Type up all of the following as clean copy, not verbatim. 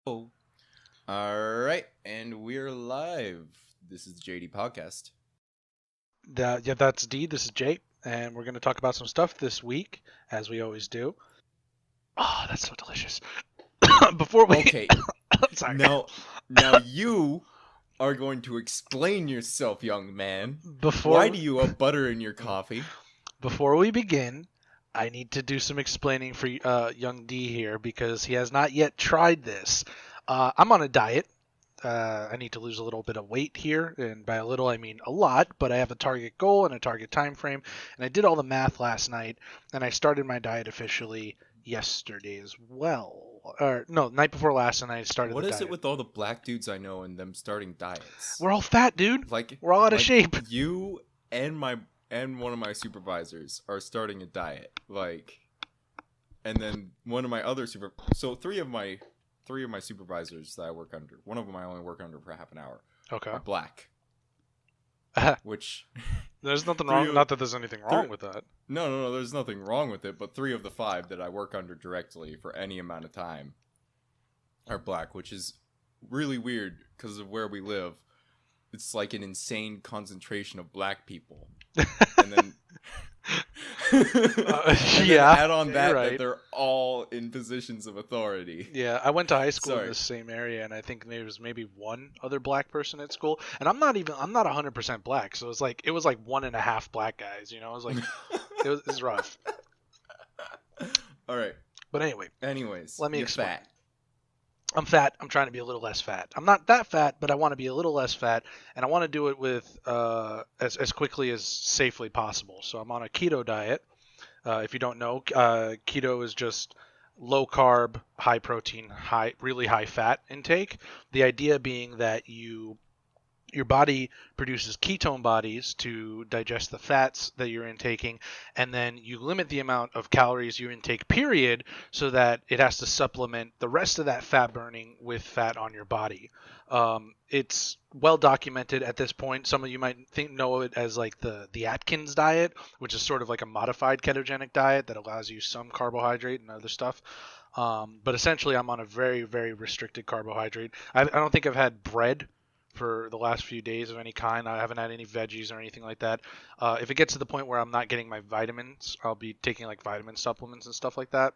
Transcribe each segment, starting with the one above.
Oh, all right, and we're live. This is the JD podcast. That's D. This is Jake, and we're going to talk about some stuff this week, as we always do. Oh, that's so delicious. Before we, Okay, I'm sorry. now you are going to explain yourself, young man. Why Before do you have butter in your coffee? before we begin, I need to do some explaining for young D here because he has not yet tried this. I'm on a diet. I need to lose a little bit of weight here, and by a little I mean a lot. But I have a target goal and a target time frame, and I did all the math last night, and I started my diet officially yesterday as well. Or no, night before last, and I started What the is it diet. with all the black dudes I know and them starting diets? We're all fat, dude. Like, We're all out of like shape. you and one of my supervisors are starting a diet. And then one of my other so three of my supervisors that I work under. One of them I only work under for half an hour. Okay. Are black, which There's nothing three wrong. of Not that there's anything wrong with that. no, there's nothing wrong with it. But three of the five that I work under directly for any amount of time are black, which is really weird because of where we live. It's like an insane concentration of black people, and then and then Yeah, add on you're that right. they're all in positions of authority. Yeah, I went to high school in Sorry. this same area, and I think there was maybe one other black person at school. And I'm not 100% black, so it was like one and a half black guys. It was like it was rough. All right. But anyway, Anyways, let me you're explain. fat. I'm fat. I'm trying to be a little less fat. I'm not that fat, but I want to be a little less fat, and I want to do it with as quickly as safely possible. So I'm on a keto diet. If you don't know, keto is just low carb, high protein, really high fat intake. The idea being that your body produces ketone bodies to digest the fats that you're intaking, and then you limit the amount of calories you intake, period, so that it has to supplement the rest of that fat burning with fat on your body. It's well documented at this point. Some of you might know it as like the Atkins diet, which is sort of like a modified ketogenic diet that allows you some carbohydrate and other stuff. But essentially, I'm on a very, very restricted carbohydrate. I don't think I've had bread for the last few days of any kind. I haven't had any veggies or anything like that. If it gets to the point where I'm not getting my vitamins, I'll be taking like vitamin supplements and stuff like that.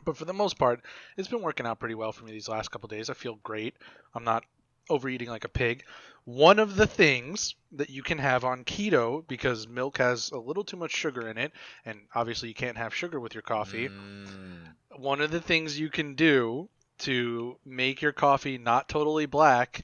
But for the most part, it's been working out pretty well for me these last couple days. I feel great. I'm not overeating like a pig. One of the things that you can have on keto, because milk has a little too much sugar in it, and obviously you can't have sugar with your coffee, Mm. one of the things you can do to make your coffee not totally black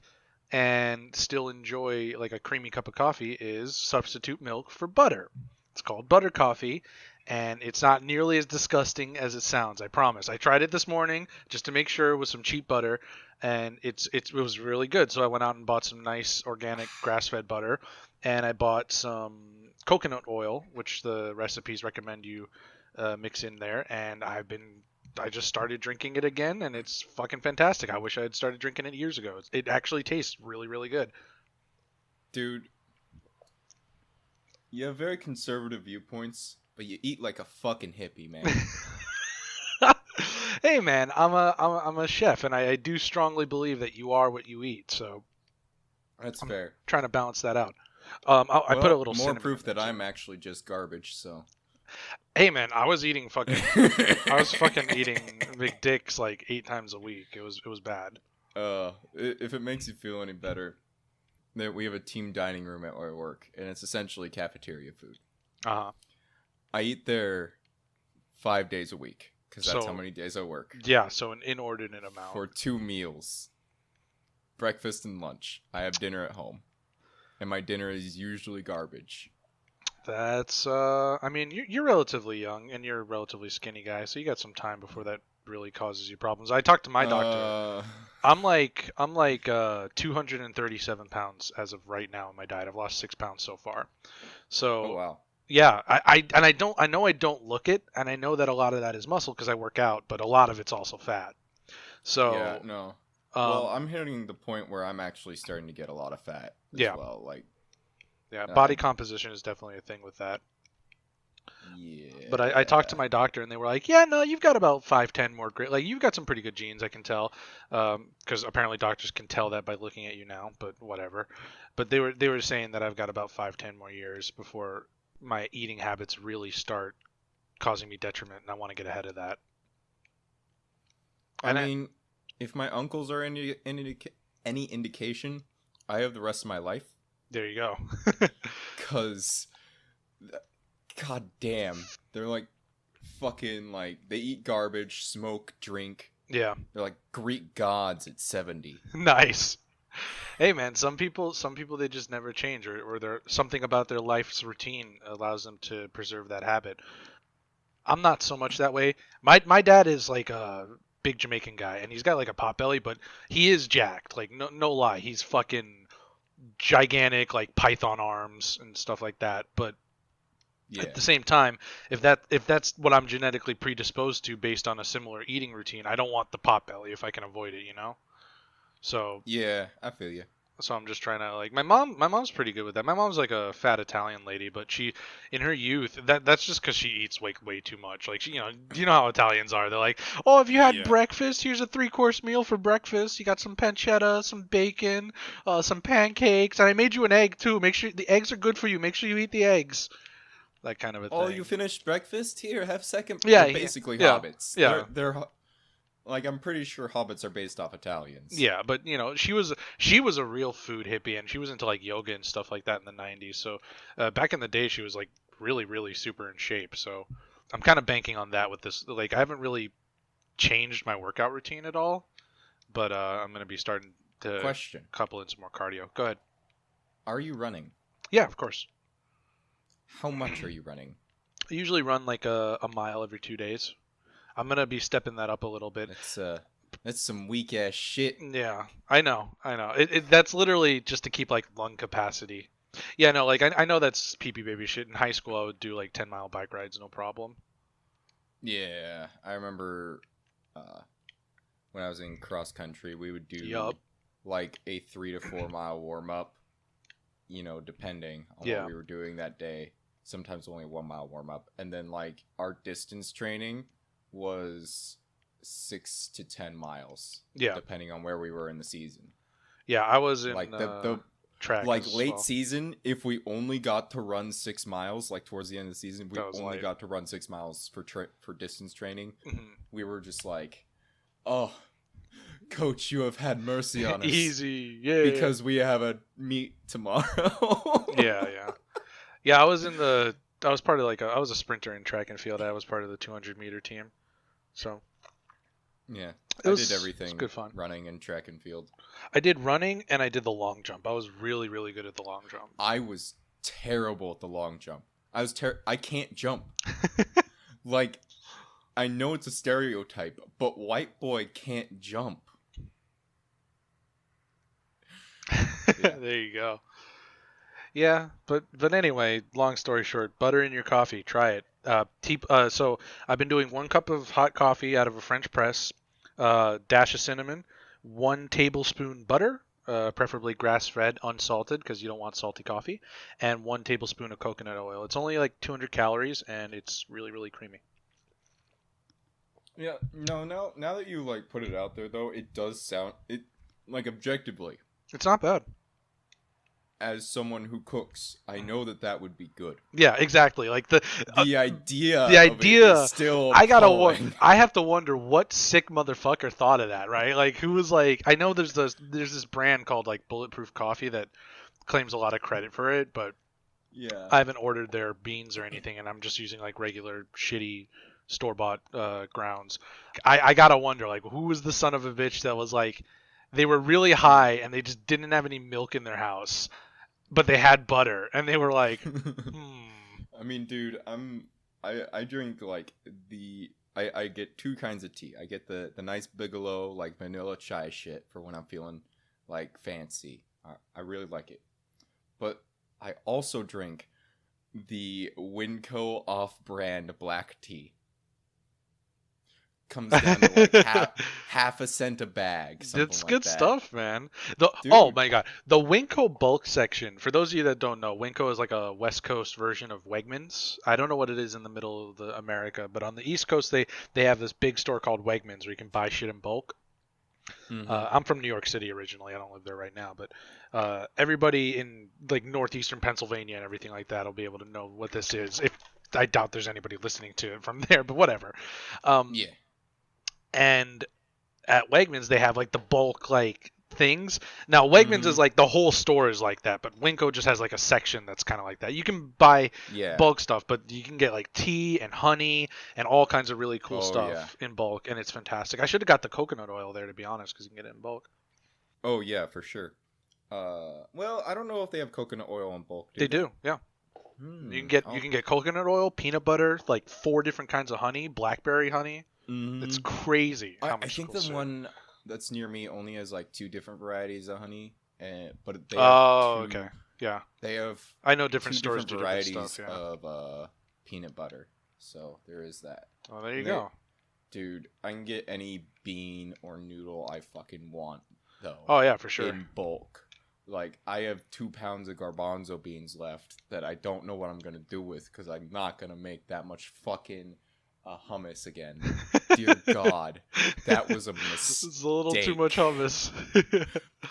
and still enjoy like a creamy cup of coffee is substitute milk for butter. It's called butter coffee, and it's not nearly as disgusting as it sounds. I promise. I tried it this morning just to make sure it was some cheap butter, and it was really good. So I went out and bought some nice organic grass-fed butter, and I bought some coconut oil, which the recipes recommend you mix in there, and I just started drinking it again, and it's fucking fantastic. I wish I had started drinking it years ago. It actually tastes really, really good. Dude, you have very conservative viewpoints, but you eat like a fucking hippie, man. Hey man, I'm a chef, and I do strongly believe that you are what you eat. So That's I'm fair. trying to balance that out. I put a Well, little more cinnamon proof in there that I'm too. actually just garbage, so. Hey man, I was fucking eating McDicks like 8 times a week. It was bad. If it makes you feel any better, that we have a team dining room at our work, and it's essentially cafeteria food. Uh huh. I eat there 5 days a week, because that's how So many days I work. yeah, so an inordinate amount. For 2 meals, breakfast and lunch. I have dinner at home, and my dinner is usually garbage. That's I mean you're relatively young and you're a relatively skinny guy, so you got some time before that really causes you problems. I talked to my doctor. Uh, I'm like 237 pounds as of right now in my diet. I've lost 6 pounds so far. oh So wow. yeah, I know I don't look it, and I know that a lot of that is muscle because I work out, but a lot of it's also fat. Yeah, So no. Well, um I'm hitting the point where I'm actually starting to get a lot of fat as yeah, well. Like, yeah, uh, body composition is definitely a thing with that. Yeah. But I talked to my doctor, and they were like, "Yeah, no, you've got about 5, 10 more great. Like, you've got some pretty good genes, I can tell." Because apparently doctors can tell that by looking at you now. But whatever. But they were saying that I've got about 5, 10 more years before my eating habits really start causing me detriment, and I want to get ahead of that. I And mean, if my uncles are any indication, I have the rest of my life. there you go. Cause, god damn, they're like fucking like they eat garbage, smoke, drink. Yeah, They're like Greek gods at 70. nice. Hey man, some people they just never change, or they're something about their life's routine allows them to preserve that habit. I'm not so much that way. My dad is like a big Jamaican guy, and he's got like a pot belly, but he is jacked. Like no lie, he's fucking gigantic, like python arms and stuff like that. But Yeah. at the same time, if that's what I'm genetically predisposed to based on a similar eating routine, I don't want the pot belly if I can avoid it, you know. So Yeah, I feel you. so I'm just trying to like my mom's pretty good with that. My mom's like a fat Italian lady, but she in her youth that's just because she eats way too much. Like she, you know how Italians are. They're like, oh, if you had Yeah. breakfast, here's a 3-course meal for breakfast. You got some pancetta, some bacon, some pancakes, and I made you an egg too. Make sure the eggs are good for you. Make sure you eat the eggs. That kind of a Oh, thing. you finished breakfast? Here, have second. Yeah, They're yeah, basically yeah, hobbits. yeah. They're like I'm pretty sure hobbits are based off Italians. Yeah, but she was a real food hippie, and she was into like yoga and stuff like that in the 90s. So back in the day, she was like really super in shape. So I'm kind of banking on that with this. Like I haven't really changed my workout routine at all, but I'm gonna be starting to Question: couple in some more cardio. Go ahead. Are you running? Yeah, of course. How much are you running? I usually run like a mile every 2 days. I'm gonna be stepping that up a little bit. That's some weak ass shit. Yeah, I know. That's literally just to keep like lung capacity. Yeah, no, like I know that's pee pee baby shit. In high school, I would do like 10-mile bike rides, no problem. Yeah, I remember when I was in cross country, we would do Yup. like a 3 to 4 mile warm up. Depending on Yeah. what we were doing that day. Sometimes only a 1 mile warm up, and then like our distance training was 6 to 10 miles. Yeah, Depending on where we were in the season. yeah. I was in Like the track like as late well. season, if we only got to run 6 miles, like towards the end of the season, we That was only light. got to run 6 miles for distance training. Mhm. We were just like, oh, coach, you have had mercy on us. Easy, yeah. Because we have a meet tomorrow. yeah. I was part of I was a sprinter in track and field. I was part of the 200-meter team. So Yeah, It was- I did everything. it's good fun. Running and track and field. I did running and I did the long jump. I was really good at the long jump. I was terrible at the long jump. I can't jump. Like, I know it's a stereotype, but white boy can't jump. Yeah. There you go. Yeah, but anyway, long story short, butter in your coffee. Try it. So I've been doing 1 cup of hot coffee out of a French press, dash of cinnamon, 1 tablespoon butter, preferably grass-fed, unsalted, because you don't want salty coffee, and 1 tablespoon of coconut oil. It's only like 200 calories, and it's really creamy. Yeah, no, now that you like put it out there though, it does sound like objectively, It's not bad. as someone who cooks, I know that would be good. Yeah, exactly. Like the idea the of it idea- is still I have to wonder what sick motherfucker thought of that, right? Like who was like, I know there's this brand called like Bulletproof Coffee that claims a lot of credit for it, but Yeah. I haven't ordered their beans or anything, and I'm just using like regular shitty store-bought grounds. I gotta wonder, like, who was the son of a bitch that was like, they were really high and they just didn't have any milk in their house, but they had butter, and they were like, I mean, dude, I drink like I get 2 kinds of tea. I get the nice Bigelow like vanilla chai shit for when I'm feeling like fancy. I really like it. But I also drink the Winco off-brand black tea. comes down to like half a cent a bag, something It's like good that. stuff, man. Oh Dude. my god, the Winco bulk section. For those of you that don't know, Winco is like a West Coast version of Wegmans. I don't know what it is in the middle of the America, but on the East Coast they have this big store called Wegmans where you can buy shit in bulk. Mhm. I'm from New York City originally. I don't live there right now, but everybody in like northeastern Pennsylvania and everything like that will be able to know what this is. If I doubt there's anybody listening to it from there, but whatever. Yeah. And at Wegmans they have like the bulk like things. Now Wegmans is Mhm. like the whole store is like that, but Winco just has like a section that's kind of like that. You can buy Yeah. bulk stuff, but you can get like tea and honey and all kinds of really cool Oh yeah. stuff in bulk, and it's fantastic. I should have got the coconut oil there to be honest, because you can get it in bulk. Oh yeah, for sure. Well, I don't know if they have coconut oil in bulk. They do, yeah. You can get Oh. coconut oil, peanut butter, like 4 different kinds of honey, blackberry honey. It's Mhm. crazy how I much think cool the shit. one that's near me only has like 2 different varieties of honey, but they have Oh, two. okay. Yeah. They have I know 2 different stores different do different varieties stuff, yeah. of peanut butter. So there is that. Oh, there you And go. Dude, I can get any bean or noodle I fucking want though. Oh, yeah, for sure. In bulk. Like I have 2 pounds of garbanzo beans left that I don't know what I'm gonna do with because I'm not gonna make that much fucking hummus again. Dear God, that was a mistake. It's a little too much hummus.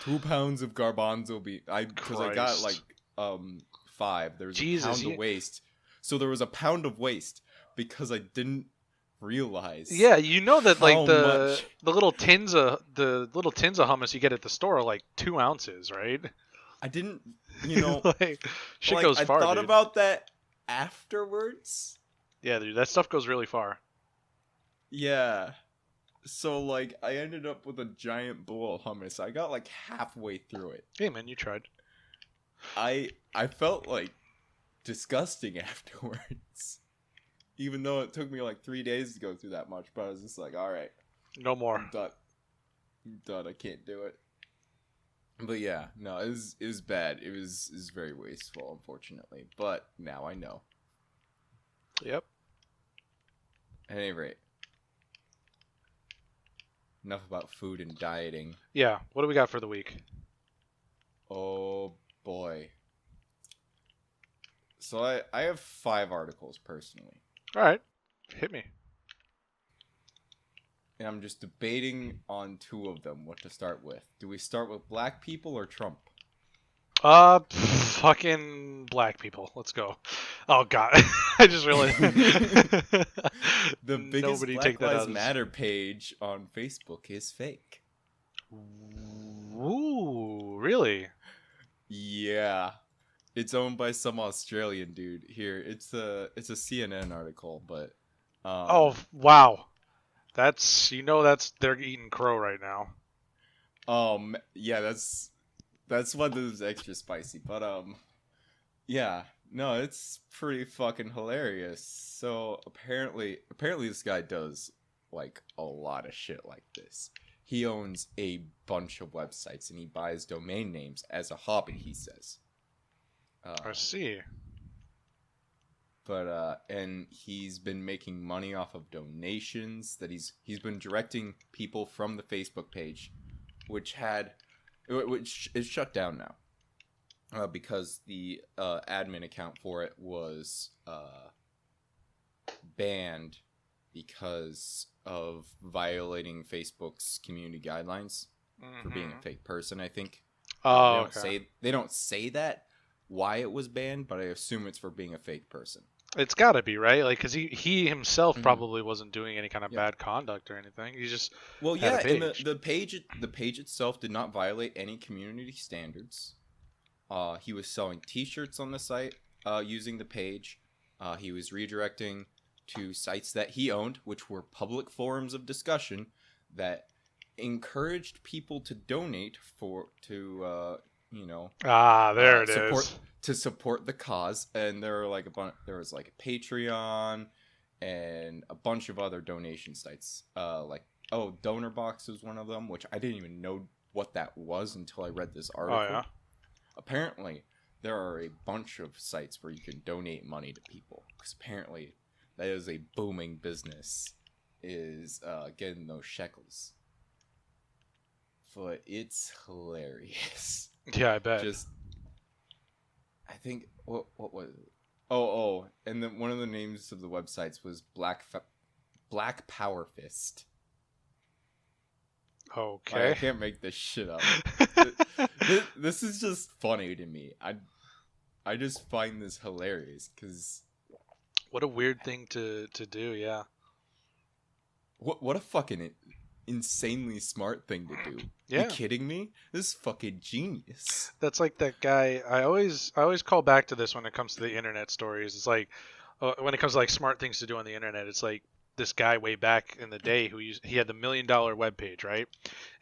2 pounds of garbanzo beans. Because I got Christ. like 5. There was Jesus, a pound of waste. So there was a pound of waste because I didn't realize. Yeah, you know that like how the much- little tins of hummus you get at the store are like 2 ounces, right? I didn't, you know, like shit like, goes I far. thought Dude. about that afterwards. Yeah, dude, that stuff goes really far. Yeah. So like I ended up with a giant bowl of hummus. I got like halfway through it. Hey, man, you tried. I felt like disgusting afterwards. Even though it took me like 3 days to go through that much, but I was just like, all right, No more. I'm done. I'm done. I can't do it. But yeah, no, it was bad. It was very wasteful, unfortunately. But now I know. Yep. At any rate, enough about food and dieting. Yeah. What do we got for the week? Oh boy. So I have 5 articles personally, All right, hit me. and I'm just debating on 2 of them what to start with. Do we start with black people or Trump? Fucking black people. Let's go. Oh God, I just realized. The biggest Nobody Black take that Lives out as- Matter page on Facebook is fake. Ooh, really? Yeah. It's owned by some Australian dude. Here, it's a CNN article, but Oh wow, that's they're eating crow right now. yeah, that's one that is extra spicy, but yeah, no, it's pretty fucking hilarious. So apparently this guy does like a lot of shit like this. He owns a bunch of websites and he buys domain names as a hobby, he says. I see. But and he's been making money off of donations that he's been directing people from the Facebook page, which is shut down now, because the admin account for it was banned because of violating Facebook's community guidelines for being a fake person. I think. Oh, They don't say that why it was banned, but I assume it's for being a fake person. it's got to be right, like because he himself Mhm. probably wasn't doing any kind of Yeah. bad conduct or anything. He just Well, had a yeah, and page. the page itself did not violate any community standards. He was selling T-shirts on the site using the page. He was redirecting to sites that he owned, which were public forums of discussion that encouraged people to donate there it support is. to support the cause. And there were like there was like a Patreon and a bunch of other donation sites. DonorBox was one of them, which I didn't even know what that was until I read this article. Oh yeah. Apparently, there are a bunch of sites where you can donate money to people, because apparently that is a booming business is getting those shekels. But it's hilarious. Yeah, I bet. Just, I think what was it? Oh, and then one of the names of the websites was Black Power Fist. Okay. I can't make this shit up. This is just funny to me. I just find this hilarious because What a weird thing to do. Yeah. what a fucking insanely smart thing to do. Yeah. You kidding me? This is fucking genius. That's like that guy. I always call back to this when it comes to the internet stories. It's like when it comes to like smart things to do on the internet. It's like this guy way back in the day he had the $1 million webpage, right?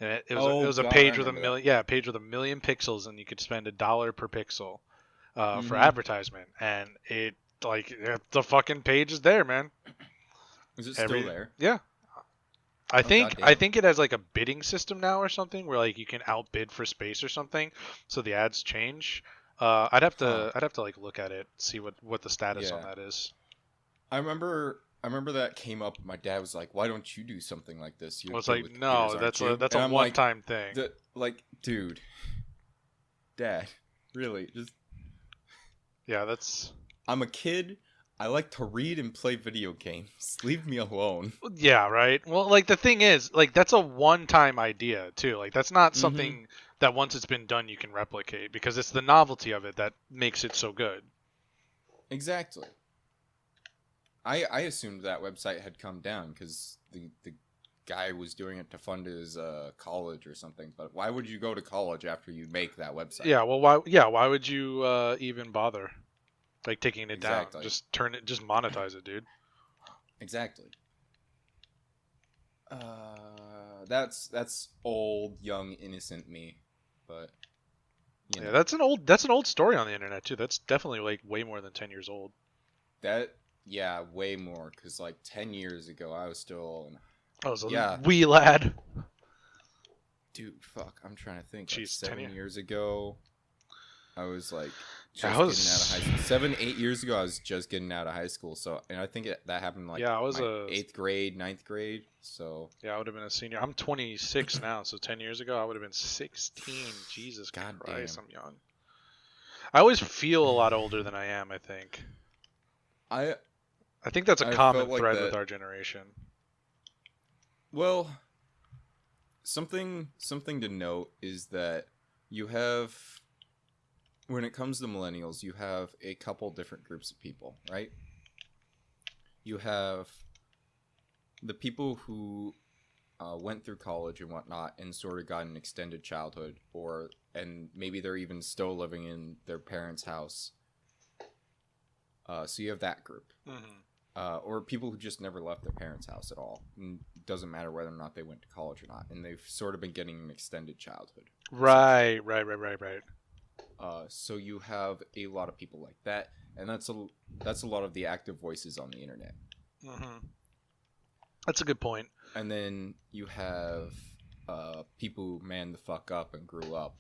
And it was a page with a page with 1 million pixels, and you could spend $1 per pixel for advertisement, and it like the fucking page is there, man. Is it still there? Yeah. I think it has like a bidding system now or something where like you can outbid for space or something, so the ads change. I'd have to like look at it, see what the status on that is. I remember that came up. My dad was like, "Why don't you do something like this?" I was like, "No, that's a one-time thing." Like, dude, Dad, really, just yeah, that's. I'm a kid. I like to read and play video games. Leave me alone. Yeah, right. Well, like the thing is, like that's a one-time idea too. Like that's not something that once it's been done you can replicate because it's the novelty of it that makes it so good. Exactly. I assumed that website had come down because the guy was doing it to fund his college or something. But why would you go to college after you make that website? Yeah. Well, why would you even bother? Like taking it down, just monetize it, dude. Exactly. That's old, young, innocent me, but yeah, that's an old story on the internet too. That's definitely like way more than 10 years old. Way more, because like 10 years ago I was still. I was a wee lad. Dude, fuck, I'm trying to think. Jeez, like 7 years ago, I was like. Getting out of high school. 7-8 years ago, I was just getting out of high school. So, and I think that happened like I was 8th grade, 9th grade. So yeah, I would have been a senior. I'm 26 now, so 10 years ago I would have been 16. Jesus God Christ, damn. I'm young. I always feel a lot older than I am. I think. I think that's a common thread with our generation. Well, something to note is that you have. When it comes to millennials, you have a couple different groups of people, right? You have the people who went through college and whatnot and sort of got an extended childhood, and maybe they're even still living in their parents' house. So you have that group. Or people who just never left their parents' house at all. And it doesn't matter whether or not they went to college or not. And they've sort of been getting an extended childhood. Right. So you have a lot of people like that, and that's a lot of the active voices on the internet. That's a good point. And then you have people who man the fuck up and grew up,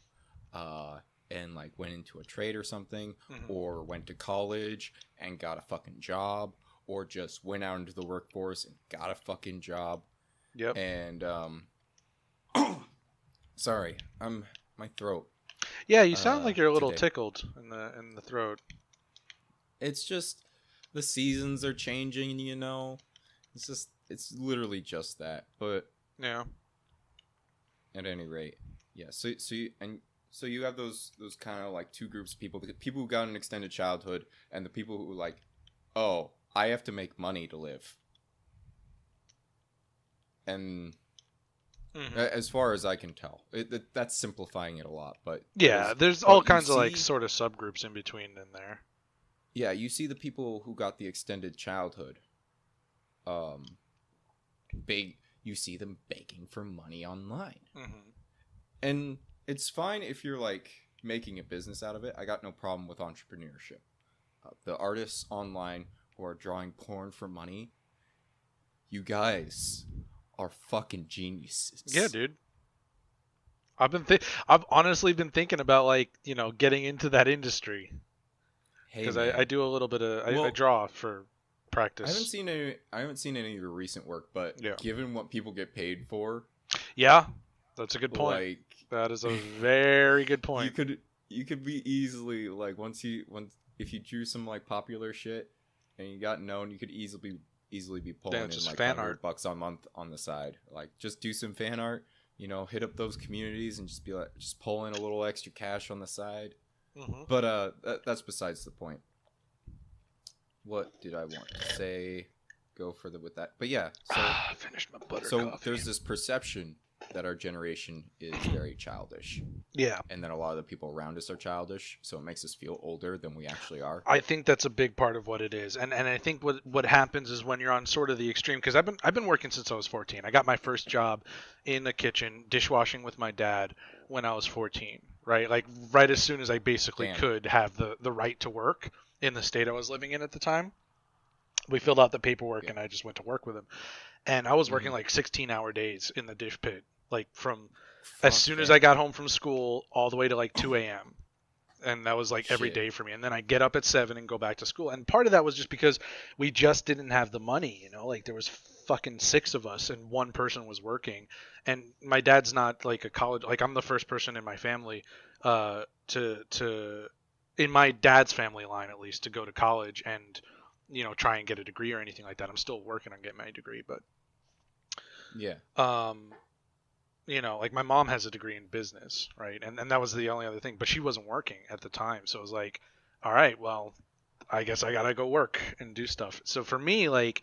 and like went into a trade or something, or went to college and got a fucking job, or just went out into the workforce and got a fucking job. Yep. And sorry, my throat. Yeah, you sound like you're a little tickled in the throat. It's just the seasons are changing, you know. It's literally just that. But yeah. At any rate, yeah. So you have those kind of like two groups of people: the people who got an extended childhood, and the people who like, oh, I have to make money to live. And as far as I can tell, that's simplifying it a lot, but yeah, there's all kinds of like sort of subgroups in between in there. Yeah, you see the people who got the extended childhood. You see them begging for money online, and it's fine if you're like making a business out of it. I got no problem with entrepreneurship. The artists online who are drawing porn for money, you guys are fucking geniuses. Yeah, dude. I've honestly been thinking about like, you know, getting into that industry. Because I do a little bit of I draw for practice. I haven't seen any of your recent work, but Yeah. given what people get paid for, Yeah, that's a good point. like That is a very good you point. could be easily like once if you drew some like popular shit and you got known, you could easily be pulling Yeah, in just like fan art. $500 a month on the side. Like just do some fan art, you know, hit up those communities and just be like just pull in a little extra cash on the side. Mm-hmm. But that's besides the point. What did I want to say? Go further with that. But yeah, so I finished my butter so coffee. there's this perception that our generation is very childish, Yeah, and that a lot of the people around us are childish, so it makes us feel older than we actually are. I think that's a big part of what it is, and I think what happens is when you're on sort of the extreme, because I've been working since I was 14. I got my first job in the kitchen dishwashing with my dad when I was 14. Right, like right as soon as I basically Damn. could have the right to work in the state I was living in at the time. We filled out the paperwork, Yeah. and I just went to work with him. And I was working Mhm. like 16-hour days in the dish pit, like from Fuck as soon as that. I got home from school all the way to like 2 a.m. And that was like every Shit. day for me. And then I get up at 7 and go back to school. And part of that was just because we just didn't have the money, you know, like there was fucking 6 of us and one person was working. And my dad's not like a college, like I'm the first person in my family to in my dad's family line at least to go to college and you know try and get a degree or anything like that. I'm still working on getting my degree, but Yeah. you know, like my mom has a degree in business, right? And that was the only other thing, but she wasn't working at the time. So it was like, all right, well, I guess I got to go work and do stuff. So for me, like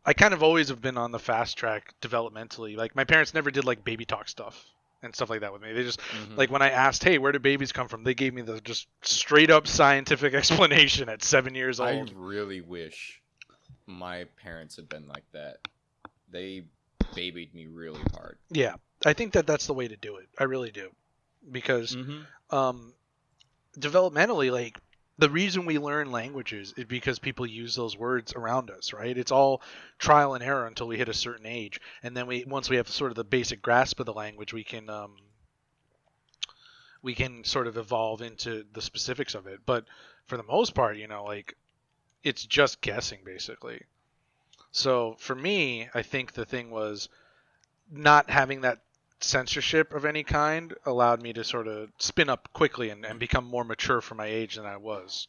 I kind of always have been on the fast track developmentally. Like my parents never did like baby talk stuff and stuff like that with me. They just Mhm. like when I asked, "Hey, where do babies come from?" They gave me the just straight up scientific explanation at 7 years I old. really wish my parents had been like that. They babied me really hard. Yeah. I think that that's the way to do it. I really do. Because Mm-hmm. developmentally, like the reason we learn languages is because people use those words around us, right? It's all trial and error until we hit a certain age, and then once we have sort of the basic grasp of the language, we can sort of evolve into the specifics of it. But for the most part, you know, like it's just guessing basically. So for me, I think the thing was not having that censorship of any kind allowed me to sort of spin up quickly and become more mature for my age than I was.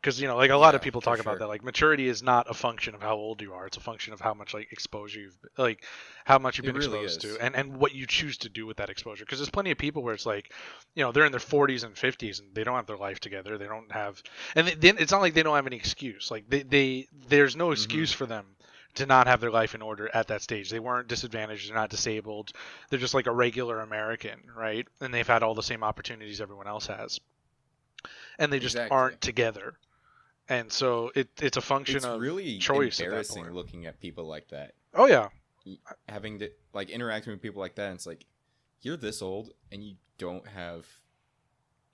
Because you know, like a lot of Yeah, people for talk about sure. that. Like maturity is not a function of how old you are; it's a function of how much like exposure like how much you've It been really exposed to, is. and what you choose to do with that exposure. Because there's plenty of people where it's like, you know, they're in their 40s and 50s and they don't have their life together. They don't have, and then it's not like they don't have any excuse. Like there's no Mm-hmm. excuse for them to not have their life in order at that stage. They weren't disadvantaged. They're not disabled. They're just like a regular American, right? And they've had all the same opportunities everyone else has, and they just Exactly. aren't together. And so it's a function It's of really choice at that embarrassing point. looking at people like that. Oh yeah, Having to like interacting with people like that, and it's like you're this old and you don't have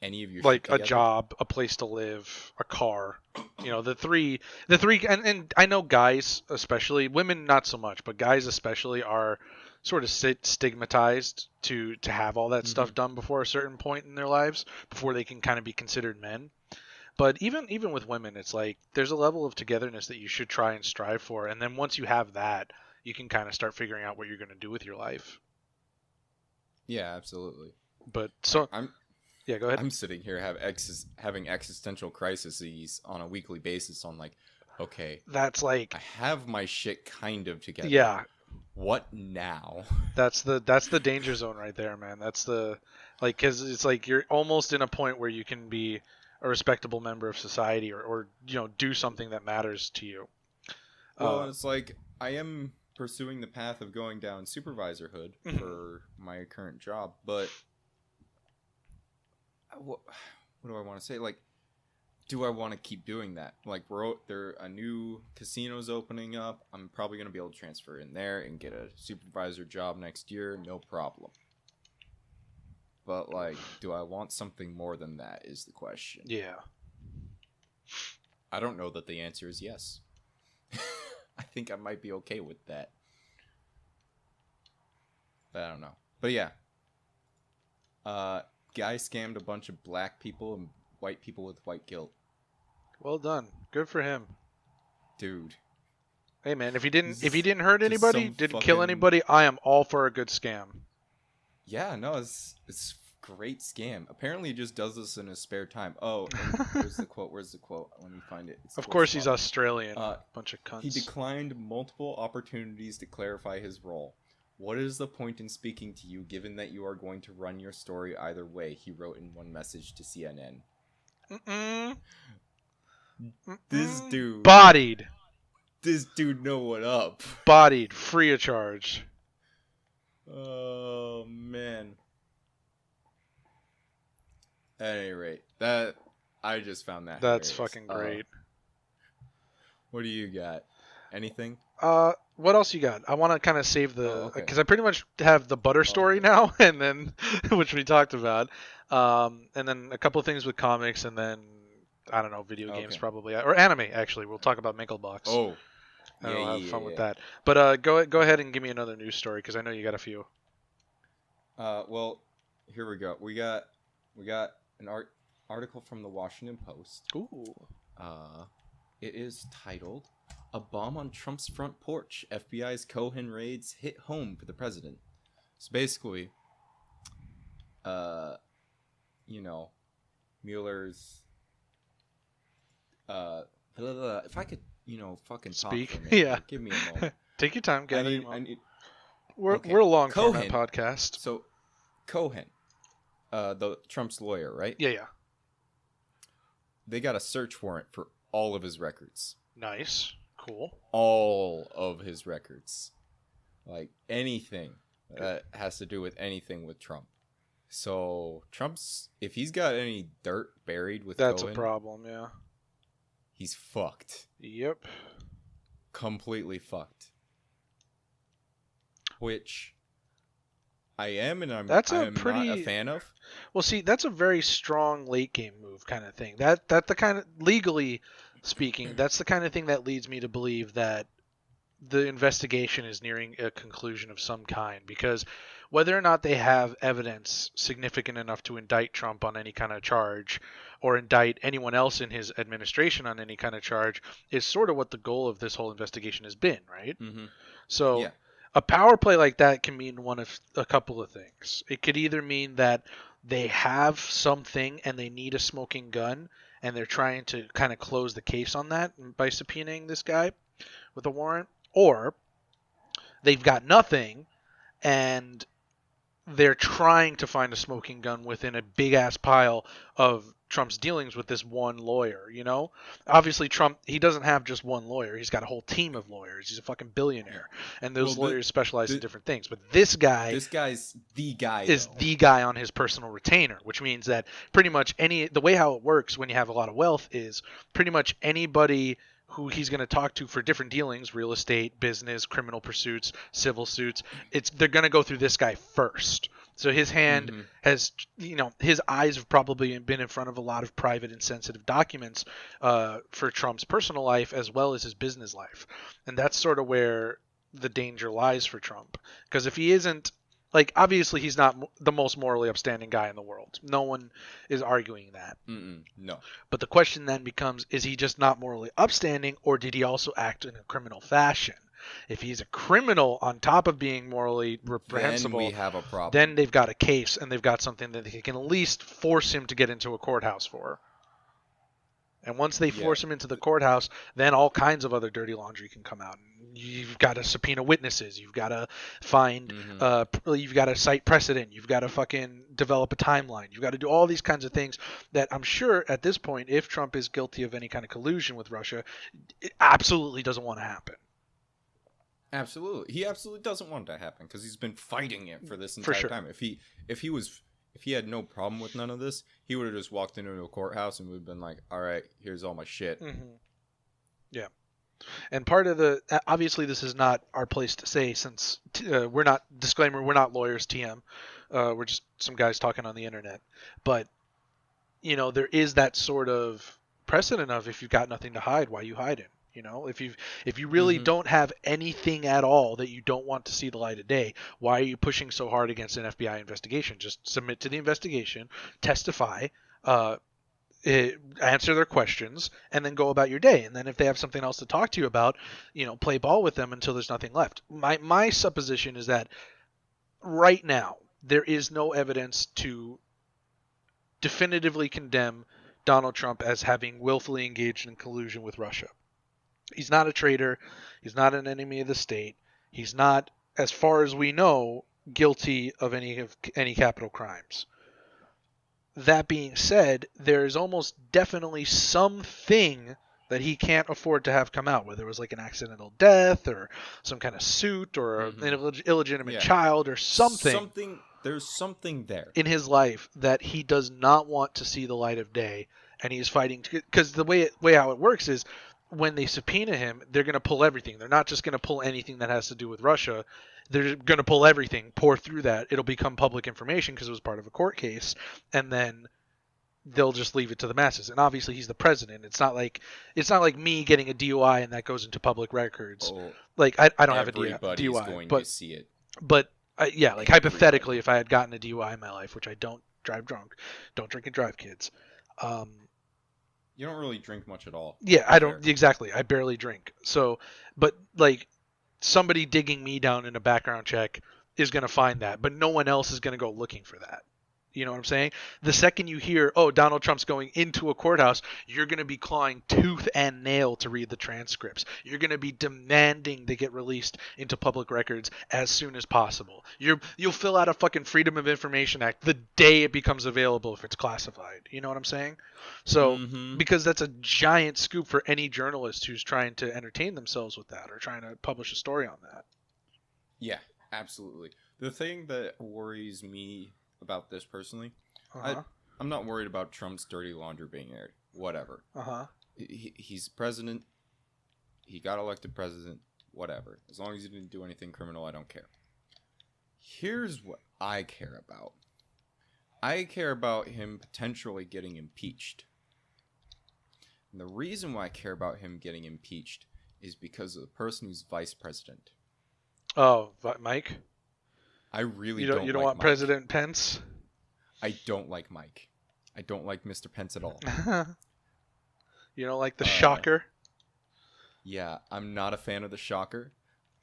any of your shit like a together. job, a place to live, a car. You know, the three, and I know guys especially, women not so much, but guys especially are sort of stigmatized to have all that stuff done before a certain point in their lives before they can kind of be considered men. But even with women, it's like there's a level of togetherness that you should try and strive for, and then once you have that, you can kind of start figuring out what you're going to do with your life. Yeah, absolutely. But so I'm yeah, go ahead. I'm sitting here having existential crises on a weekly basis on like, okay, That's like I have my shit kind of together. yeah, What now? that's the danger zone right there, man. That's the like cuz it's like you're almost in a point where you can be a respectable member of society or you know do something that matters to you. Well, it's like I am pursuing the path of going down supervisorhood Mhm. for my current job, but what do I want to say? Like, do I want to keep doing that? Like, there a new casino's opening up. I'm probably gonna be able to transfer in there and get a supervisor job next year, no problem. But like, do I want something more than that? Is the question. Yeah. I don't know that the answer is yes. I think I might be okay with that. But I don't know. But yeah. Guy scammed a bunch of black people and white people with white guilt. Well done. Good for him. dude. Hey man, if he This didn't hurt just anybody, some didn't kill fucking- anybody, I am all for a good scam. Yeah, no, it's great scam. Apparently, he just does this in his spare time. Oh, and where's the quote? Where's the quote? Let me find it. It's Of towards course, the he's bottom. Australian. Uh, Bunch of He cunts. declined multiple opportunities to clarify his role. What is the point in speaking to you, given that you are going to run your story either way? He wrote in one message to CNN. Mm-mm. This Mm-mm. dude, Bodied, know what up. free of charge. Oh man. At any rate, that I just found that. That's hilarious. fucking great. What do you got? Anything? What else you got? I want to kind of save the Oh, okay. because I pretty much have the butter story okay. now, and then which we talked about, and then a couple of things with comics, and then I don't know, video games Okay. probably, or anime actually. We'll talk about Minklebox. Oh, and I'll have fun with yeah. that. But go ahead and give me another news story because I know you got a few. Well, here we go. We got an article from the Washington Post. Ooh. It is titled "A Bomb on Trump's Front Porch. FBI's Cohen raids hit home for the president." So basically, Mueller's if I could, fucking talk Speak. for a minute, Yeah. give me a moment. Take your time, gather your I mom. need We're okay. we're a long format Cohen. podcast. So Cohen, the Trump's lawyer, right? Yeah. They got a search warrant for all of his records. Nice. Cool. All of his records. Like anything that has to do with anything with Trump. So if he's got any dirt buried with That's Cohen, a problem. Yeah. he's fucked. Yep. Completely fucked. Which I am and I'm That's not a fan of. Well, see, that's a very strong late game move kind of thing. That the kind of legally speaking, that's the kind of thing that leads me to believe that the investigation is nearing a conclusion of some kind, because whether or not they have evidence significant enough to indict Trump on any kind of charge or indict anyone else in his administration on any kind of charge is sort of what the goal of this whole investigation has been, right? Mm-hmm. So Yeah. a power play like that can mean one of a couple of things. It could either mean that they have something and they need a smoking gun and they're trying to kind of close the case on that by subpoenaing this guy with a warrant, or they've got nothing and they're trying to find a smoking gun within a big ass pile of Trump's dealings with this one lawyer, Obviously Trump, he doesn't have just one lawyer. He's got a whole team of lawyers. He's a fucking billionaire. And those Well, lawyers specialize in different things. But this guy's the guy is though. the guy on his personal retainer, which means that pretty much the way how it works when you have a lot of wealth is pretty much anybody who he's going to talk to for different dealings, real estate, business, criminal pursuits, civil suits, they're going to go through this guy first. So his hand has, his eyes have probably been in front of a lot of private and sensitive documents for Trump's personal life as well as his business life. And that's sort of where the danger lies for Trump. Because if he isn't, obviously he's not the most morally upstanding guy in the world. No one is arguing that. No. But the question then becomes, is he just not morally upstanding, or did he also act in a criminal fashion? If he's a criminal on top of being morally reprehensible, then we have a problem. then they've got a case and they've got something that they can at least force him to get into a courthouse for. And once they force him into the courthouse, then all kinds of other dirty laundry can come out. You've got to subpoena witnesses. You've got to find, you've got to cite precedent. You've got to fucking develop a timeline. You've got to do all these kinds of things that I'm sure at this point, if Trump is guilty of any kind of collusion with Russia, it absolutely doesn't want to happen. Absolutely. He absolutely doesn't want it to happen because he's been fighting it for this entire time. If he had no problem with none of this, he would have just walked into a courthouse and would have been like, all right, here's all my shit. Yeah. And part of obviously this is not our place to say, since we're not lawyers, TM. We're just some guys talking on the internet. But, there is that sort of precedent of, if you've got nothing to hide, why you hiding? If you really don't have anything at all that you don't want to see the light of day, why are you pushing so hard against an FBI investigation? Just submit to the investigation, testify, answer their questions, and then go about your day. And then if they have something else to talk to you about, play ball with them until there's nothing left. My supposition is that right now there is no evidence to definitively condemn Donald Trump as having willfully engaged in collusion with Russia. He's not a traitor. He's not an enemy of the state. He's not, as far as we know, guilty of any capital crimes. That being said, there is almost definitely something that he can't afford to have come out, whether it was like an accidental death or some kind of suit or an illegitimate child or something. There's something there in his life that he does not want to see the light of day, and he's fighting because the way how it works is when they subpoena him, they're going to pull everything. They're not just going to pull anything that has to do with Russia. They're going to pull everything, pour through that. It'll become public information because it was part of a court case, and then they'll just leave it to the masses. And obviously, he's the president. It's not like me getting a DUI and that goes into public records. Like I don't have a DUI, going but to see it. But like hypothetically, if I had gotten a DUI in my life, which I don't drive drunk, don't drink and drive, kids. You don't really drink much at all. Yeah, I don't exactly. I barely drink. So, but like somebody digging me down in a background check is going to find that, but no one else is going to go looking for that. You know what I'm saying? The second you hear, oh, Donald Trump's going into a courthouse, you're going to be clawing tooth and nail to read the transcripts. You're going to be demanding they get released into public records as soon as possible. You'll fill out a fucking Freedom of Information Act the day it becomes available if it's classified. You know what I'm saying? So, because that's a giant scoop for any journalist who's trying to entertain themselves with that or trying to publish a story on that. Yeah, absolutely. The thing that worries me about this personally, I'm not worried about Trump's dirty laundry being aired. Whatever. He's president. He got elected president. Whatever. As long as he didn't do anything criminal, I don't care. Here's what I care about. I care about him potentially getting impeached. And the reason why I care about him getting impeached is because of the person who's vice president. Oh, Mike? I really you don't want like Mike. President Pence? I don't like Mike. I don't like Mr. Pence at all. You don't like the shocker? Yeah, I'm not a fan of the shocker.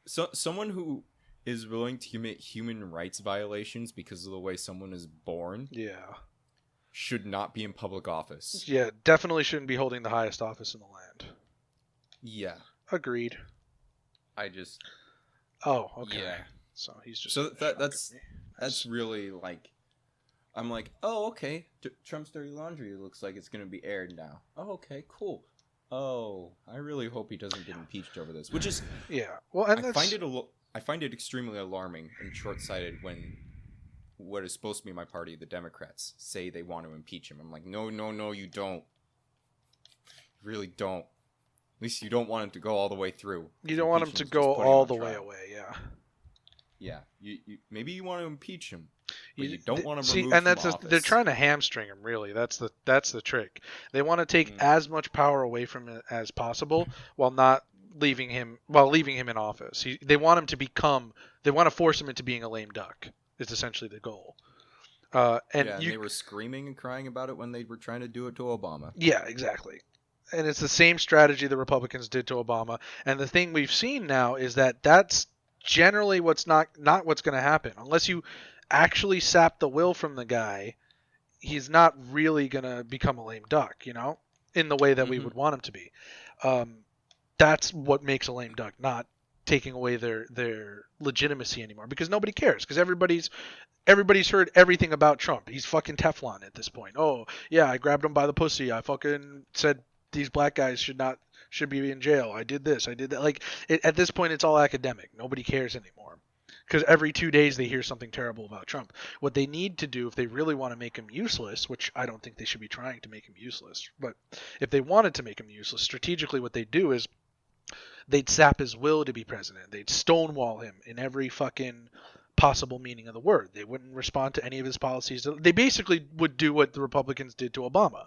So someone who is willing to commit human rights violations because of the way someone is born, should not be in public office. Yeah, definitely shouldn't be holding the highest office in the land. Yeah. Agreed. Oh, okay. Yeah. So he's just that's really like, I'm like, oh, okay, Trump's dirty laundry looks like it's gonna be aired now. Oh, okay, cool. Oh, I really hope he doesn't get impeached over this. Which is well, and I find it extremely alarming and short-sighted when what is supposed to be my party, the Democrats, say they want to impeach him. I'm like, no, you don't. You really don't. At least you don't want him to go all the way through. You don't want him to go all the way away, yeah. Yeah, you maybe you want to impeach him, but you don't want to remove and from office. They're trying to hamstring him. Really, that's the trick. They want to take as much power away from him as possible while leaving him in office. They want to force him into being a lame duck. Is essentially the goal. And they were screaming and crying about it when they were trying to do it to Obama. Yeah, exactly. And it's the same strategy the Republicans did to Obama. And the thing we've seen now is that that's generally what's not what's going to happen. Unless you actually sap the will from the guy, he's not really going to become a lame duck, in the way that we would want him to be. That's what makes a lame duck, not taking away their legitimacy anymore, because nobody cares, because everybody's heard everything about Trump. He's fucking Teflon at this point. Oh, yeah, I grabbed him by the pussy. I fucking said these black guys should be in jail. I did this. I did that. Like, at this point, it's all academic. Nobody cares anymore. Because every 2 days they hear something terrible about Trump. What they need to do if they really want to make him useless, which I don't think they should be trying to make him useless, but if they wanted to make him useless, strategically what they'd do is they'd sap his will to be president. They'd stonewall him in every fucking possible meaning of the word. They wouldn't respond to any of his policies. They basically would do what the Republicans did to Obama.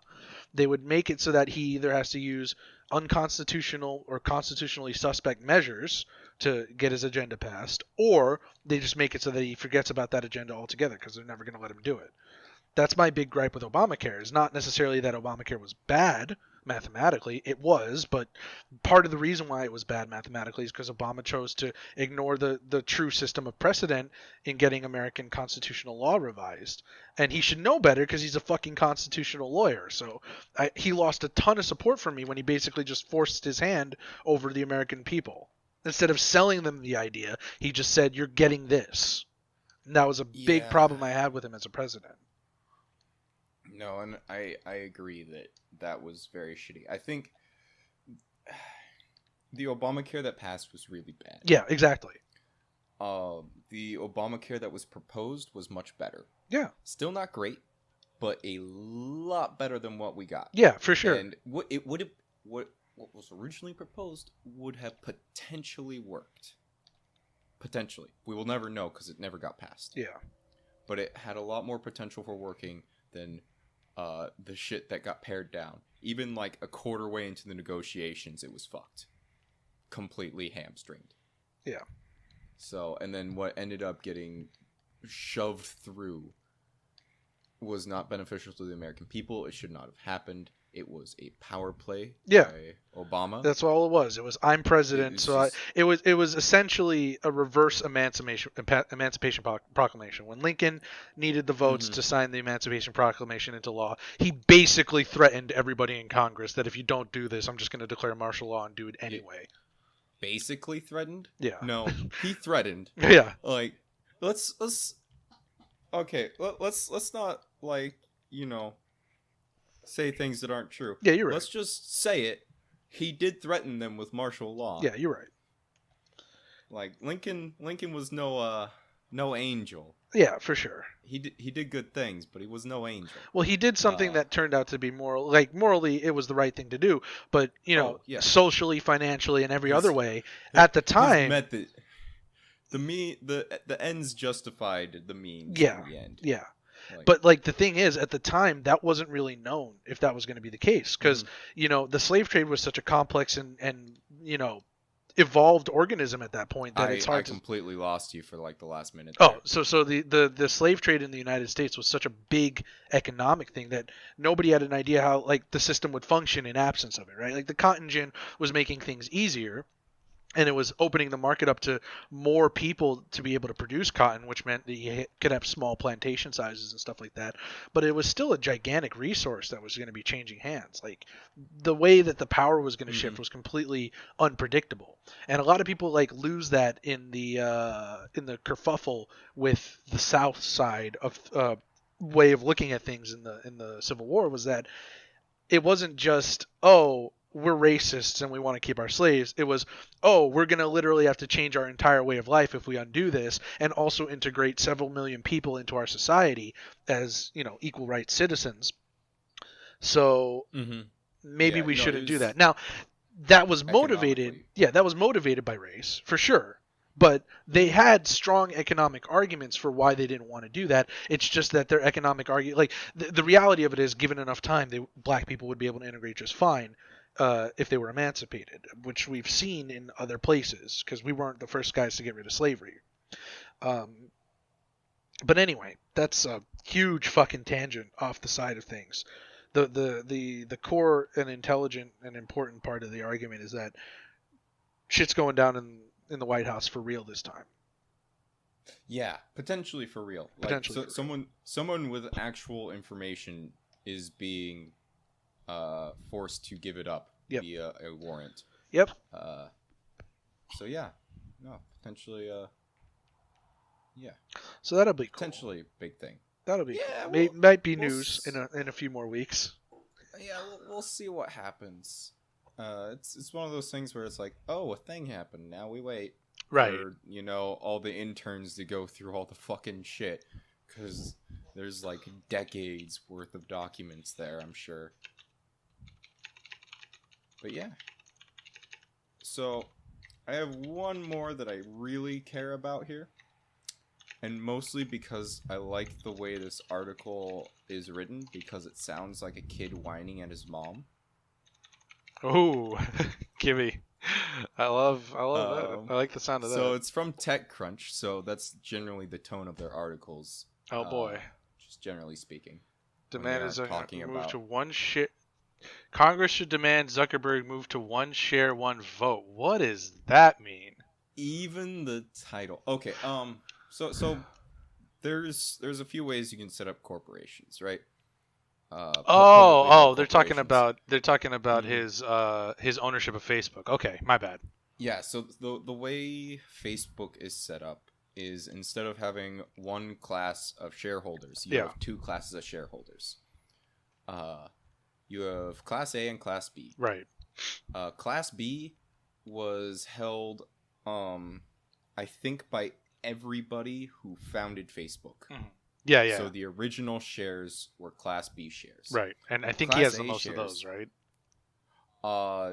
They would make it so that he either has to use unconstitutional or constitutionally suspect measures to get his agenda passed, or they just make it so that he forgets about that agenda altogether because they're never going to let him do it. That's my big gripe with Obamacare. Is not necessarily that Obamacare was bad mathematically. It was, but part of the reason why it was bad mathematically is because Obama chose to ignore the true system of precedent in getting American constitutional law revised. And he should know better because he's a fucking constitutional lawyer. So he lost a ton of support from me when he basically just forced his hand over the American people. Instead of selling them the idea, he just said, "You're getting this." And that was a big Yeah. problem I had with him as a president. No, and I agree that that was very shitty. I think the Obamacare that passed was really bad. Yeah, exactly. The Obamacare that was proposed was much better. Yeah. Still not great, but a lot better than what we got. Yeah, for sure. And what was originally proposed would have potentially worked. Potentially. We will never know because it never got passed. Yeah. But it had a lot more potential for working than the shit that got pared down. Even like a quarter way into the negotiations, it was fucked. Completely hamstringed. Yeah. So, and then what ended up getting shoved through was not beneficial to the American people. It should not have happened. It was a power play by Obama. That's all it was. It was, I'm president, it was essentially a reverse Emancipation Proclamation. When Lincoln needed the votes to sign the Emancipation Proclamation into law, he basically threatened everybody in Congress that if you don't do this, I'm just going to declare martial law and do it anyway. Basically threatened? Yeah. No, he threatened. Yeah. Like, let's not, like, say things that aren't true. Yeah, you're right. Let's just say it. He did threaten them with martial law. Yeah, you're right. Like Lincoln was no angel. Yeah, for sure. He did good things, but he was no angel. Well, he did something that turned out to be moral. Like morally, it was the right thing to do. But socially, financially, and every other way, at the time, the ends justified the means. Yeah, in the end. Yeah. But like the thing is, at the time, that wasn't really known if that was going to be the case, because the slave trade was such a complex and evolved organism at that point that it's hard. I completely lost you for like the last minute. Oh, so the slave trade in the United States was such a big economic thing that nobody had an idea how like the system would function in absence of it, right? Like the cotton gin was making things easier. And it was opening the market up to more people to be able to produce cotton, which meant that you could have small plantation sizes and stuff like that. But it was still a gigantic resource that was going to be changing hands. Like the way that the power was going to shift was completely unpredictable. And a lot of people like lose that in the kerfuffle with the South side of way of looking at things in the Civil War, was that it wasn't just, we're racists and we want to keep our slaves. It was, we're going to literally have to change our entire way of life if we undo this, and also integrate several million people into our society as, equal rights citizens. So maybe we shouldn't do that. Now, that was motivated. Yeah, that was motivated by race, for sure. But they had strong economic arguments for why they didn't want to do that. It's just that their economic the reality of it is, given enough time, black people would be able to integrate just fine. If they were emancipated, which we've seen in other places, because we weren't the first guys to get rid of slavery. But anyway, that's a huge fucking tangent off the side of things. The core and intelligent and important part of the argument is that shit's going down in the White House for real this time. Yeah, potentially for real. Potentially, someone with actual information is being forced to give it up via a warrant. Yep. So yeah, no, potentially. Yeah. So that'll be cool. Potentially big thing. That'll be cool. Might be news in a few more weeks. Yeah, we'll see what happens. It's one of those things where it's like, a thing happened. Now we wait. Right. For, all the interns to go through all the fucking shit, because there's like decades worth of documents there, I'm sure. But yeah. So, I have one more that I really care about here. And mostly because I like the way this article is written, because it sounds like a kid whining at his mom. Oh, Kimmy. I love that. I like the sound of that. So it's from TechCrunch, so that's generally the tone of their articles. Oh boy. generally speaking. Demand are is a talking move about- to one share. Congress should demand Zuckerberg move to one share, one vote. What does that mean? Even the title. Okay. So there's a few ways you can set up corporations, right? Publicly held They're talking corporations. about Mhm. his ownership of Facebook. Okay, my bad. Yeah. So the way Facebook is set up is instead of having one class of shareholders, you Yeah. have two classes of shareholders. You have Class A and Class B. Right. Class B was held, I think, by everybody who founded Facebook. Yeah, yeah. So the original shares were Class B shares. Right. And I think he Class has the A most shares- of those, right?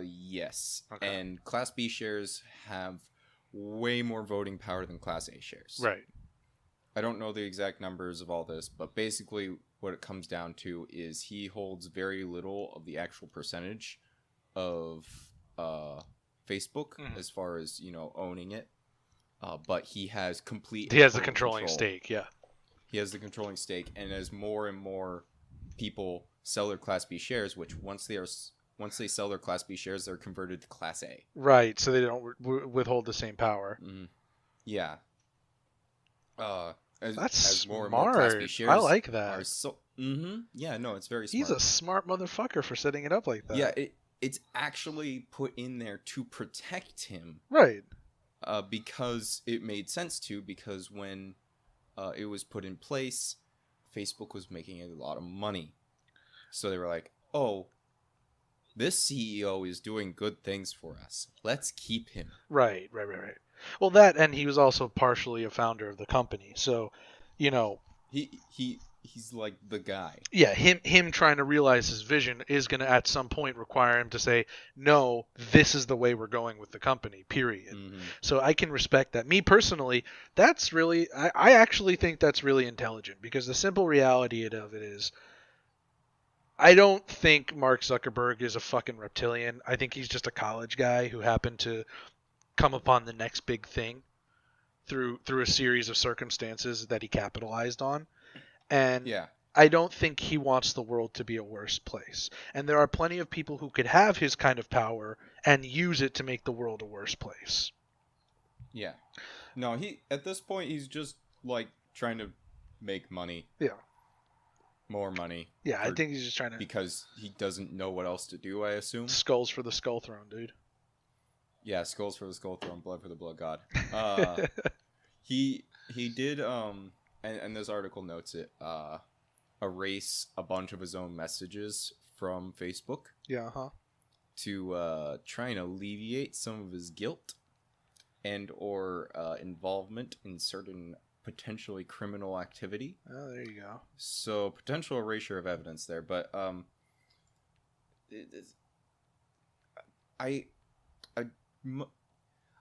Yes. Okay. And Class B shares have way more voting power than Class A shares. Right. I don't know the exact numbers of all this, but basically what it comes down to is he holds very little of the actual percentage of Facebook Mhm. as far as, owning it. But he has complete He has the total controlling control. stake, yeah. He has the controlling stake, and as more and more people sell their Class B shares, which once they sell their Class B shares, they're converted to Class A. Right, so they don't withhold the same power. Yeah. That's as more and more Class B smart. shares I like are that. so. Yeah, no, it's very smart. He's a smart motherfucker for setting it up like that. Yeah, it's actually put in there to protect him. Right. Because it made sense to, because when it was put in place, Facebook was making a lot of money. So they were like, oh, this CEO is doing good things for us. Let's keep him. Right. Well, that, and he was also partially a founder of the company. So, He's like the guy. yeah, him trying to realize his vision is going to at some point require him to say, no, this is the way we're going with the company, period. So I can respect that. Me personally, that's really, I actually think that's really intelligent, because the simple reality of it is, I don't think Mark Zuckerberg is a fucking reptilian. I think he's just a college guy who happened to come upon the next big thing through a series of circumstances that he capitalized on. And Yeah. I don't think he wants the world to be a worse place. And there are plenty of people who could have his kind of power and use it to make the world a worse place. Yeah. No, at this point he's just like trying to make money. Yeah. More money. Yeah, I think he's just trying to... Because he doesn't know what else to do, I assume. Skulls for the skull throne, dude. Yeah, skulls for the skull throne, blood for the blood god. He did, and this article notes it, erase a bunch of his own messages from Facebook. Yeah, To try and alleviate some of his guilt and or involvement in certain potentially criminal activity. Oh, there you go. So potential erasure of evidence there, but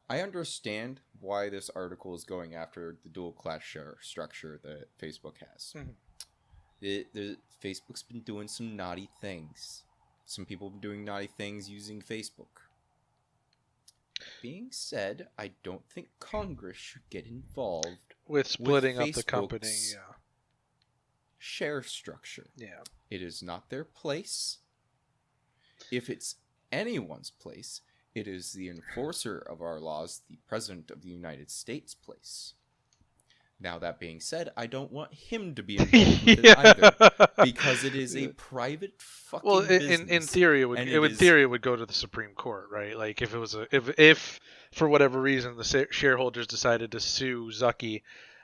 I understand why this article is going after the dual class share structure that Facebook has. Facebook's been doing some naughty things. Some people have been doing naughty things using Facebook. Being said, I don't think Congress should get involved with splitting up the Facebook's company. Yeah. share structure. Yeah. It is not their place. If it's anyone's place, it is the enforcer of our laws, the President of the United States' place. Now, that being said, I don't want him to be involved with it either, because it is a private fucking business. in theory, it would go to the Supreme Court, right? Like if it was if for whatever reason the shareholders decided to sue Zucky,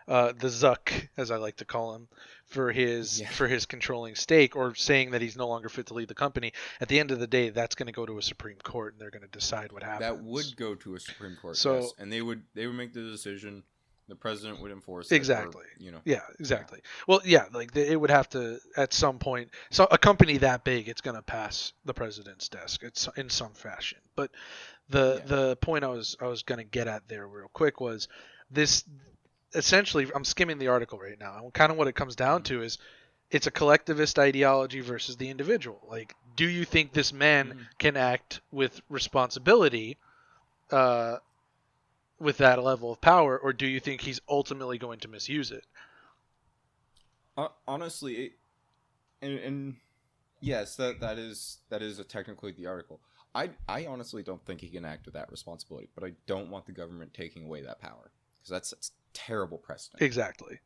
the Zuck as I like to call him, for his controlling stake, or saying that he's no longer fit to lead the company. At the end of the day, that's going to go to a Supreme Court, and they're going to decide what happens. That would go to a Supreme Court, So- yes, and they would make the decision. The president would enforce it. Exactly. Or, Yeah, exactly. Well, yeah, like it would have to at some point. So a company that big, it's going to pass the president's desk. It's in some fashion. But the point I was going to get at there real quick was this. Essentially, I'm skimming the article right now, and kind of what it comes down to is it's a collectivist ideology versus the individual. Like, do you think this man can act with responsibility? With that level of power, or do you think he's ultimately going to misuse it? honestly, and yes, that is technically the article. I honestly don't think he can act with that responsibility, but I don't want the government taking away that power because that's terrible precedent. Exactly.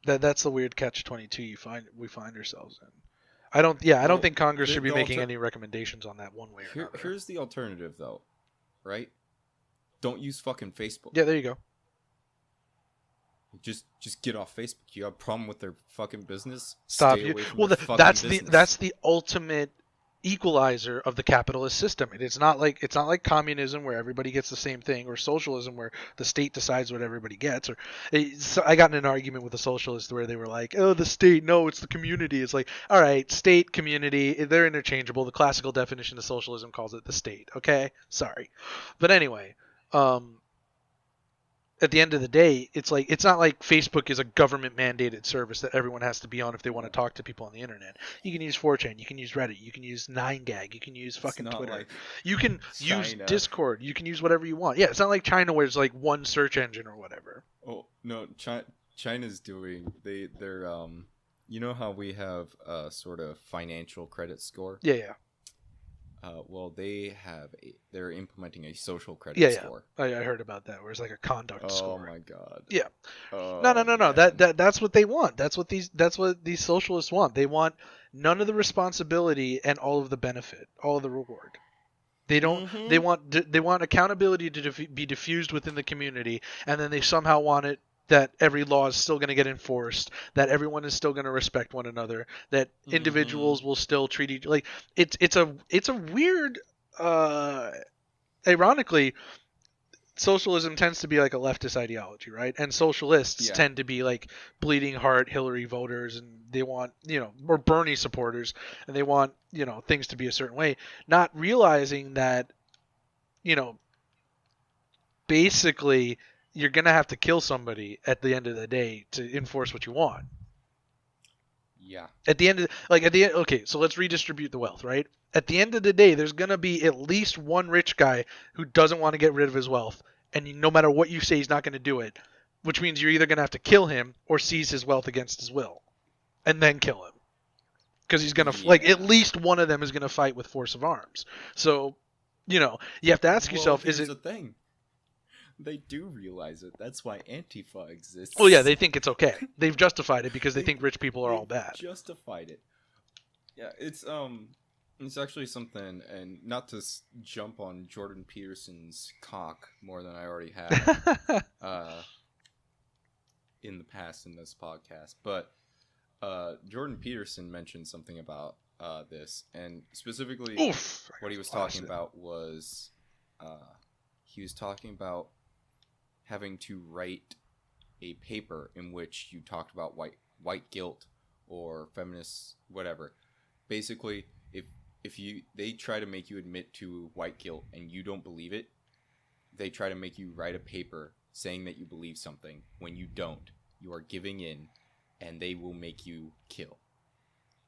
That's the weird catch-22 we find ourselves in. I don't think Congress should be making any recommendations on that one way or another. Here's the alternative, though, right? Don't use fucking Facebook. Yeah, there you go. Just get off Facebook. You have a problem with their fucking business? Stop. That's business. the ultimate equalizer of the capitalist system. It's not like communism where everybody gets the same thing, or socialism where the state decides what everybody gets. I got in an argument with a socialist where they were like, "Oh, the state, no, it's the community." It's like, all right, state, community, they're interchangeable. The classical definition of socialism calls it the state. Okay, sorry, but anyway, at the end of the day, it's not like Facebook is a government mandated service that everyone has to be on if they want to talk to people on the internet. You can use 4chan, you can use Reddit, you can use 9gag, you can use fucking Twitter. Like you can use Discord, you can use whatever you want. Yeah, it's not like China where it's like one search engine or whatever. Oh, no, China's doing they're you know how we have a sort of financial credit score? Yeah. Well, they're implementing a social credit score. I heard about that, where it's like a conduct score. Oh my god. Yeah. Oh, No. That's what they want. That's what these socialists want. They want none of the responsibility and all of the benefit, all of the reward. They don't. Mm-hmm. They want accountability to be diffused within the community, and then they somehow want it that every law is still going to get enforced, that everyone is still going to respect one another, that individuals will still treat each like it's a weird ironically, socialism tends to be like a leftist ideology, right? And socialists tend to be like bleeding heart Hillary voters, and they want, or Bernie supporters, and they want, things to be a certain way, not realizing that, basically you're going to have to kill somebody at the end of the day to enforce what you want. Yeah. Okay, so let's redistribute the wealth, right? At the end of the day, there's going to be at least one rich guy who doesn't want to get rid of his wealth, and no matter what you say, he's not going to do it, which means you're either going to have to kill him or seize his wealth against his will, and then kill him. Because he's going to, at least one of them is going to fight with force of arms. So, you have to ask yourself, is it... the thing. They do realize it. That's why Antifa exists. Oh yeah, they think it's okay. They've justified it because they think rich people are all bad. Justified it. Yeah, it's actually something, and not to jump on Jordan Peterson's cock more than I already have in the past in this podcast, but Jordan Peterson mentioned something about this, and specifically what he was talking about was he was talking about having to write a paper in which you talked about white guilt or feminist whatever. Basically, if they try to make you admit to white guilt and you don't believe it, they try to make you write a paper saying that you believe something. When you don't, you are giving in, and they will make you kill.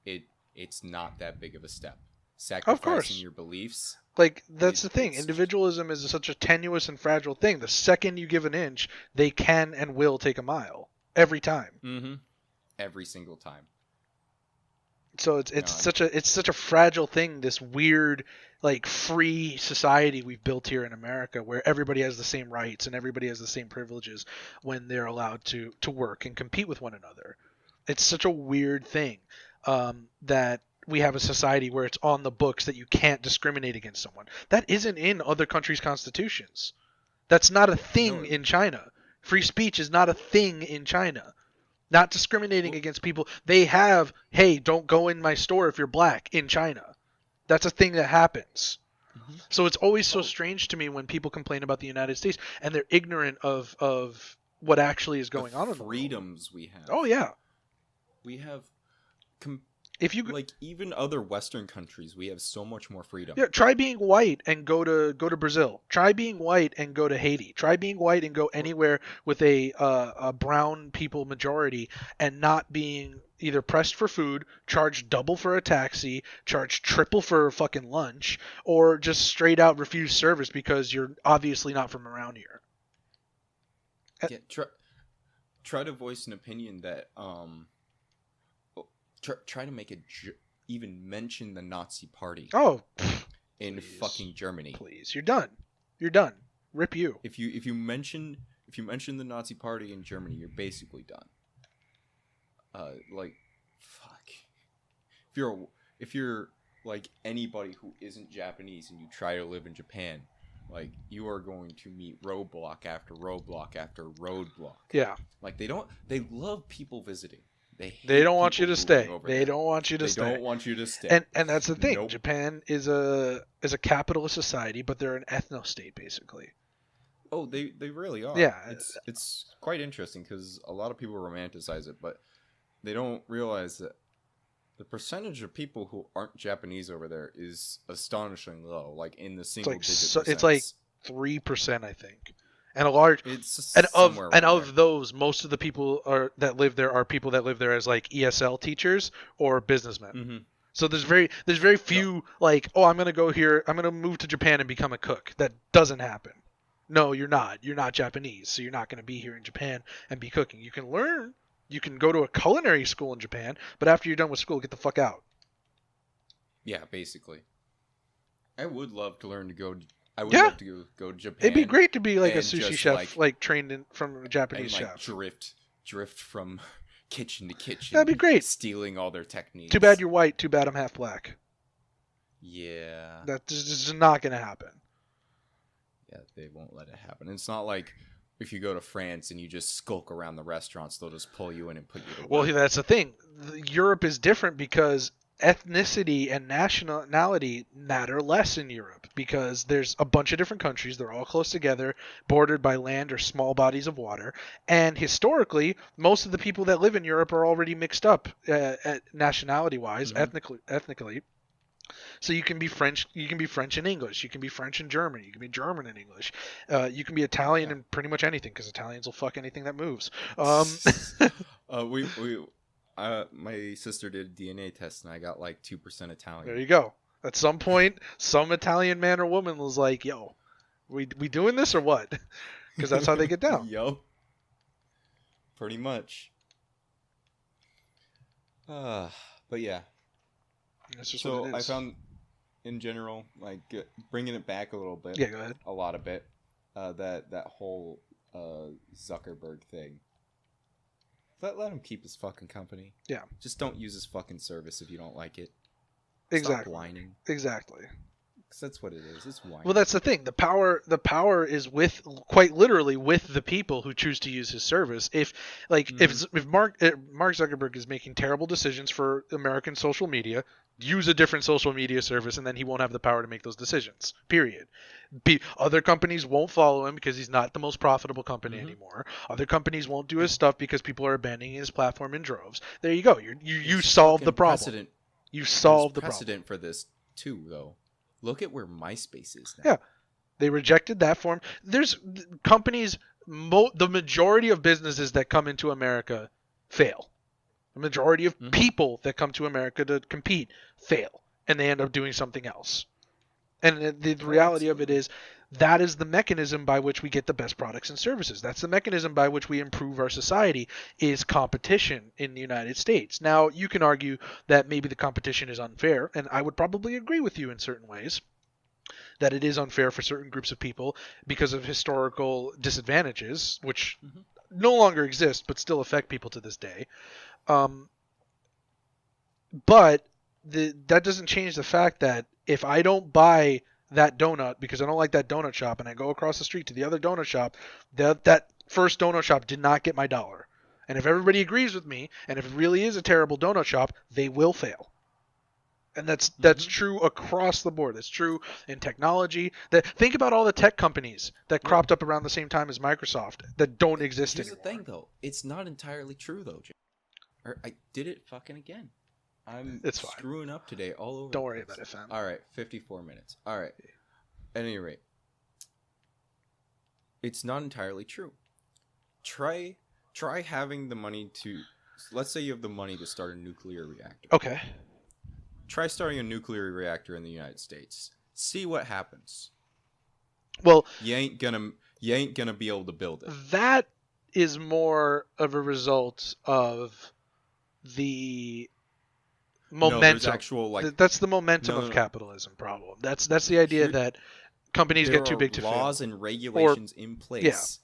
It's not that big of a step. Sacrificing your beliefs. That's the thing. Individualism is such a tenuous and fragile thing. The second you give an inch, they can and will take a mile. Every time. Mm-hmm. Every single time. So it's such a fragile thing, this weird, free society we've built here in America, where everybody has the same rights and everybody has the same privileges when they're allowed to work and compete with one another. It's such a weird thing that we have a society where it's on the books that you can't discriminate against someone. That isn't in other countries' constitutions. That's not a thing in China. Free speech is not a thing in China. Not discriminating against people. They have, hey, don't go in my store if you're black in China. That's a thing that happens. Mm-hmm. So it's always so strange to me when people complain about the United States and they're ignorant of what actually is going on in the world. Freedoms we have. Oh, yeah. We have... If you even other Western countries, we have so much more freedom. Yeah, try being white and go to Brazil. Try being white and go to Haiti. Try being white and go anywhere with a brown people majority and not being either pressed for food, charged double for a taxi, charged triple for fucking lunch, or just straight out refuse service because you're obviously not from around here. Yeah, try to voice an opinion that try to make a even mention the Nazi Party Oh, in please. fucking Germany. Please, you're done. You're done. Rip you. If you mention the Nazi Party in Germany, you're basically done. Like, fuck. If you're like anybody who isn't Japanese and you try to live in Japan, like, you are going to meet roadblock after roadblock after roadblock. Yeah. Like, they love people visiting. They don't want you to stay. They don't want you to stay. They don't want you to stay. And that's the thing. Nope. Japan is a capitalist society, but they're an ethno state basically. Oh, they really are. Yeah. It's quite interesting because a lot of people romanticize it, but they don't realize that the percentage of people who aren't Japanese over there is astonishingly low, like in the single digit percents. It's like 3%, I think. And a large it's and of somewhere and around of there. those, most of the people that live there are people that live there as like ESL teachers or businessmen. Mm-hmm. So there's very few like, oh, I'm gonna go here, I'm gonna move to Japan and become a cook. That doesn't happen. No, you're not. You're not Japanese, so you're not gonna be here in Japan and be cooking. You can learn. You can go to a culinary school in Japan, but after you're done with school, get the fuck out. Yeah, basically. I would love to learn to go. I would Yeah. love to go to Japan. It'd be great to be like a and sushi just, chef, like trained from a and Japanese like chef. drift from kitchen to kitchen. That'd be great. Stealing all their techniques. Too bad you're white. Too bad I'm half black. Yeah. That's just not gonna happen. Yeah, they won't let it happen. It's not like if you go to France and you just skulk around the restaurants, they'll just pull you in and put you to work. Well, that's the thing. Europe is different because ethnicity and nationality matter less in Europe because there's a bunch of different countries. They're all close together, bordered by land or small bodies of water. And historically, most of the people that live in Europe are already mixed up nationality-wise, ethnically. So you can be French. You can be French and English. You can be French and German. You can be German and English. You can be Italian and pretty much anything because Italians will fuck anything that moves. My sister did a DNA test and I got like 2% Italian. There you go. At some point, some Italian man or woman was like, "Yo, we doing this or what?" Because that's how they get down. Yo. Pretty much. But yeah. That's just So what it I is. found, in general, like bringing it back a little bit. Yeah, go ahead. A lot of it. That whole Zuckerberg thing. Let him keep his fucking company. Yeah. Just don't use his fucking service if you don't like it. Exactly. Stop whining. Exactly. 'Cause that's what it is. It's whining. Well, that's the thing. The power is with, quite literally, with the people who choose to use his service. If Mark Zuckerberg is making terrible decisions for American social media, use a different social media service, and then he won't have the power to make those decisions. Period. Other companies won't follow him because he's not the most profitable company anymore. Other companies won't do his stuff because people are abandoning his platform in droves. There you go. You solved the problem. Precedent. You solved the problem. Precedent for this too, though. Look at where MySpace is now. Yeah. They rejected that form. There's companies, the majority of businesses that come into America fail. The majority of people that come to America to compete fail, and they end up doing something else. And the reality of it is, that is the mechanism by which we get the best products and services. That's the mechanism by which we improve our society, is competition in the United States. Now, you can argue that maybe the competition is unfair, and I would probably agree with you in certain ways, that it is unfair for certain groups of people because of historical disadvantages, which no longer exist but still affect people to this day. But that doesn't change the fact that if I don't buy that donut because I don't like that donut shop and I go across the street to the other donut shop, that first donut shop did not get my dollar. And if everybody agrees with me, and if it really is a terrible donut shop, they will fail. And that's true across the board. That's true in technology. Think about all the tech companies that cropped up around the same time as Microsoft that don't exist Here's anymore. the thing, though. It's not entirely true, though, Jim. I did it fucking again. It's fine. Screwing up today all over. Don't worry about it, fam. All right, 54 minutes. All right. At any rate, it's not entirely true. Try having the money to. Let's say you have the money to start a nuclear reactor. Okay. Try starting a nuclear reactor in the United States. See what happens. Well, You ain't gonna be able to build it. that is more of a result of the No, there's momentum. actual like That's the momentum of no, capitalism problem. That's the idea here that companies there get too are big to fail. laws and Or regulations in yeah, place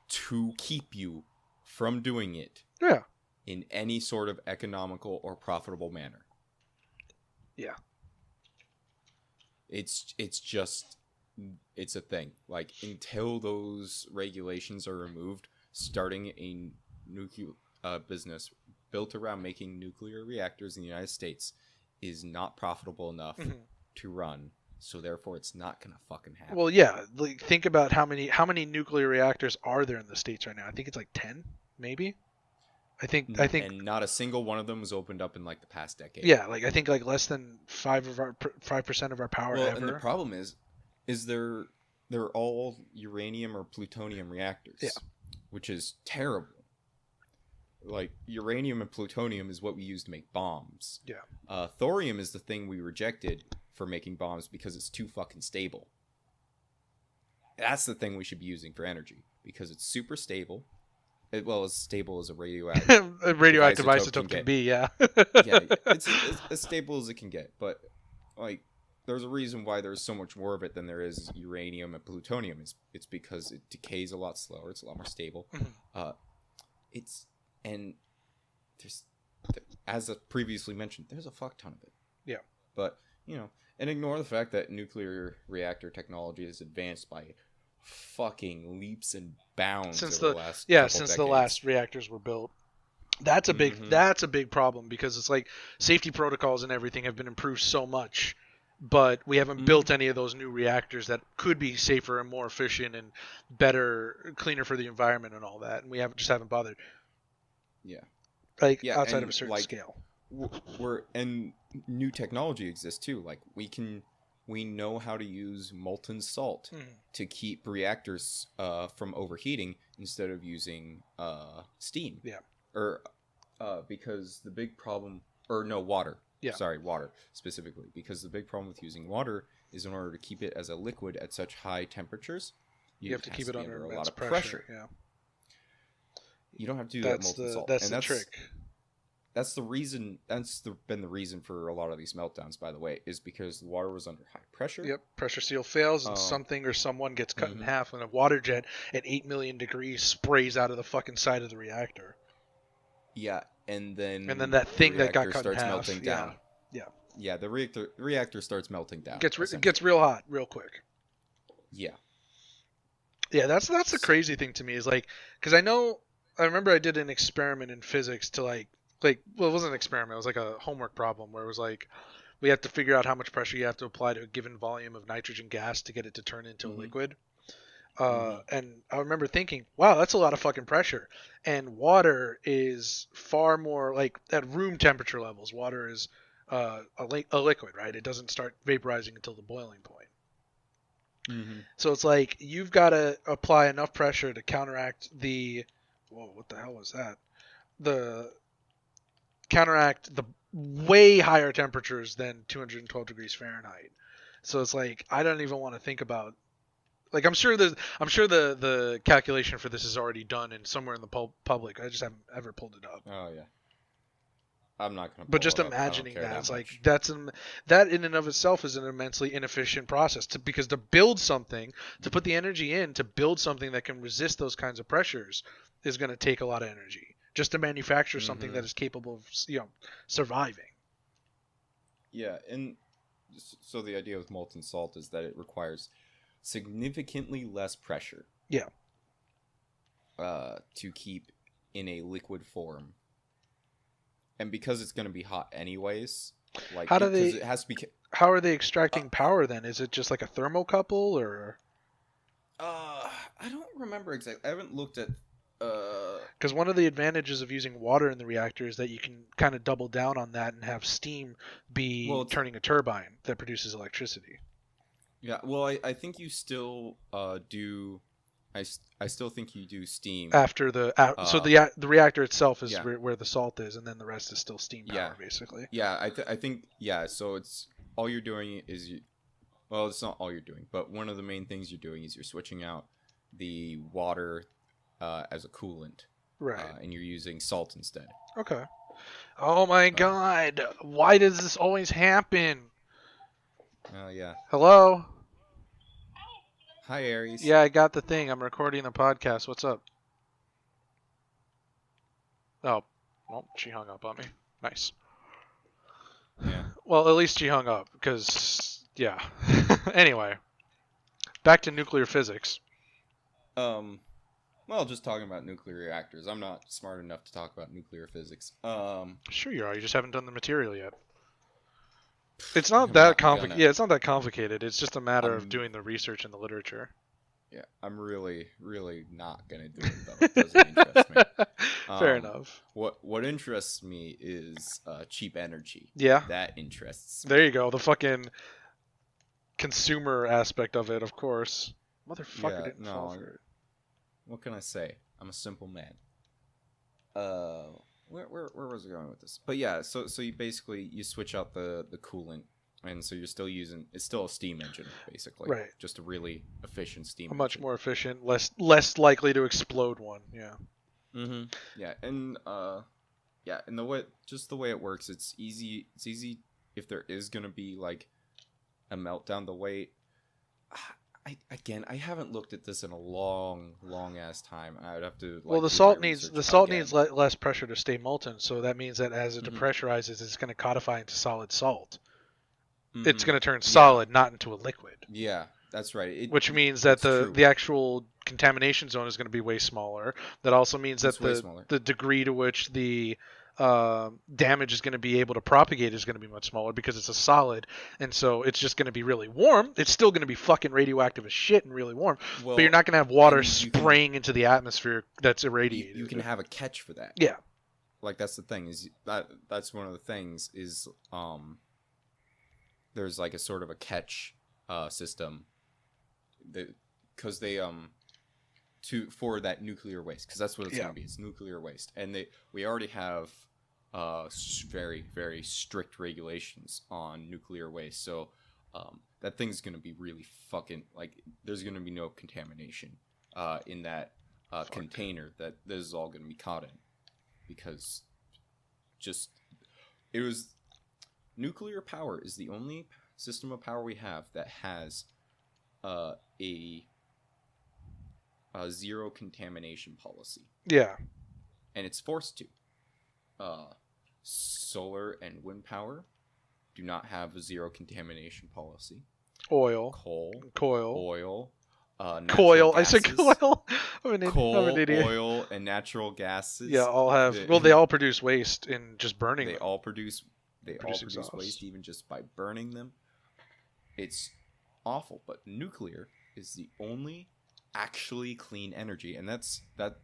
to keep you from doing it yeah, in any sort of economical or profitable manner. yeah. It's just it's a thing. Like until those regulations are removed, starting a nuclear business built around making nuclear reactors in the United States is not profitable enough Mhm. to run. So therefore, it's not gonna fucking happen. Well, yeah. Like, think about how many nuclear reactors are there in the states right now? I think it's like 10, maybe. I think And not a single one of them was opened up in like the past decade. yeah, like I think like less than 5% of our power Well, ever. and the problem is they're all uranium or plutonium reactors, Yeah. which is terrible. Like uranium and plutonium is what we use to make bombs. Yeah. Thorium is the thing we rejected for making bombs because it's too fucking stable. That's the thing we should be using for energy because it's super stable. As stable as a radioactive A radioactive isotope isotope can can be, yeah. yeah, it's as stable as it can get. But like, there's a reason why there's so much more of it than there is uranium and plutonium. It's because it decays a lot slower. It's a lot more stable. Mhm. It's and there's as previously mentioned, there's a fuck ton of it. Yeah. But and ignore the fact that nuclear reactor technology has advanced by fucking leaps and bounds Since over the the last since decades. the last reactors were built. That's a big Mhm. that's a big problem because it's like safety protocols and everything have been improved so much, but we haven't built any of those new reactors that could be safer and more efficient and better, cleaner for the environment and all that, and we haven't bothered. Yeah. Like Yeah, outside and of a certain like scale. we're and new technology exists too. Like we know how to use molten salt Mhm. to keep reactors from overheating instead of using steam. Yeah. Or because the big problem, or no, water. Yeah. Sorry, water specifically, because the big problem with using water is in order to keep it as a liquid at such high temperatures, You have to has keep it be under a lot immense of pressure. Yeah. You don't have to do that with molten salt, That's and the trick. that's the reason. Been the reason for a lot of these meltdowns, by the way, is because the water was under high pressure. Yep, pressure seal fails and Um, something or someone gets cut in mhm. half and a water jet at 8 million degrees sprays out of the fucking side of the reactor. Yeah, and then And then that the thing that got reactor cut in starts half. melting Yeah. down. Yeah. Yeah, the reactor starts melting down. It gets real hot real quick. Yeah. Yeah, that's the crazy thing to me is like cuz I remember I did an experiment in physics to well, it wasn't an experiment, it was like a homework problem where it was like we have to figure out how much pressure you have to apply to a given volume of nitrogen gas to get it to turn into a Mhm. liquid. Mhm. And I remember thinking, wow, that's a lot of fucking pressure. And water is far more like at room temperature levels. Water is a liquid, right? It doesn't start vaporizing until the boiling point. Mhm. So it's like you've got to apply enough pressure to counteract the. Whoa, what the hell was that? The counteract the way higher temperatures than 212 degrees Fahrenheit. So it's like I don't even want to think about like I'm sure the calculation for this is already done and somewhere in the public. I just haven't ever pulled it up. Oh yeah. I'm not gonna. But Pull just it up. I don't imagining care that that it's like much. that in and of itself is an immensely inefficient process because to build something, to put the energy in to build something that can resist those kinds of pressures is going to take a lot of energy. Just to manufacture something that is capable of surviving. Yeah, and so the idea with molten salt is that it requires significantly less pressure. Yeah. To keep in a liquid form, and because it's going to be hot anyways, like How do because they? it has to be. How are they extracting power then? Is it just like a thermocouple or? I don't remember exactly. I haven't looked at. Because one of the advantages of using water in the reactor is that you can kind of double down on that and have steam be turning a turbine that produces electricity. Yeah, well, I think you still do. I still think you do steam After so the reactor itself is where the salt is, and then the rest is still steam power, basically. Yeah, I think So it's all you're doing is well, it's not all you're doing, but one of the main things you're doing is you're switching out the water as a coolant, Right. and you're using salt instead. Okay. Oh my god. Why does this always happen? Oh yeah. Hello? Hi, Aries. Yeah, I got the thing. I'm recording the podcast. What's up? Oh, well, she hung up on me. Nice. Yeah. Well, at least she hung up, because, yeah. Anyway, back to nuclear physics. Well, just talking about nuclear reactors. I'm not smart enough to talk about nuclear physics. Sure you are. You just haven't done the material yet. It's not I'm that not complicated. gonna. Yeah, it's not that complicated. It's just a matter of I'm- doing the research in the literature. Yeah, I'm really, really not gonna do it though. It doesn't interest me. Fair Um, enough. What interests me is cheap energy. Yeah, That interests me. there you go. The fucking consumer aspect of it, of course. Motherfucker Yeah, didn't fall no. for it. What can I say? I'm a simple man. Where was I going with this? But yeah, so you basically you switch out the coolant, and so you're still using it's still a steam engine basically, Right. Just a really efficient steam. A much engine. more efficient, less likely to explode one. Yeah. Mm-hmm. Yeah, and the way it works, it's easy. It's easy if there is gonna be like a meltdown. The way I haven't looked at this in a long ass time. I would have to. Like, Well, the do salt my needs research again. less pressure to stay molten, so that means that as it Mhm. depressurizes, it's going to codify into solid salt. It's Mhm. going to turn solid, not into a liquid. Yeah, that's right. Which means that that's true. the actual contamination zone is going to be way smaller. That also means It's that way smaller. the degree to which the damage is going to be able to propagate is going to be much smaller because it's a solid, and so it's just going to be really warm. It's still going to be fucking radioactive as shit and really warm, Well, but you're not going to have water and you can- spraying into the atmosphere that's you, irradiated. you can have a catch for that. Yeah. Like that's the thing is that's one of the things is there's like a sort of a catch system that because they for that nuclear waste because that's what it's Yeah. gonna be. It's nuclear waste, and we already have very very strict regulations on nuclear waste. So that thing's gonna be really fucking like there's gonna be no contamination in that container that this is all gonna be caught in because just it was nuclear power is the only system of power we have that has a zero contamination policy, Yeah. and it's forced to. Solar and wind power do not have a zero contamination policy. Oil. Coal, Coil. oil, natural Coil. I said gases, coil. I'm an Coal, idiot. oil, and natural gases. Yeah, all have. they- Well, they all produce waste in just burning They them. all produce. Produce exhaust. Waste even just by burning them. It's awful, but nuclear is the only actually clean energy, and that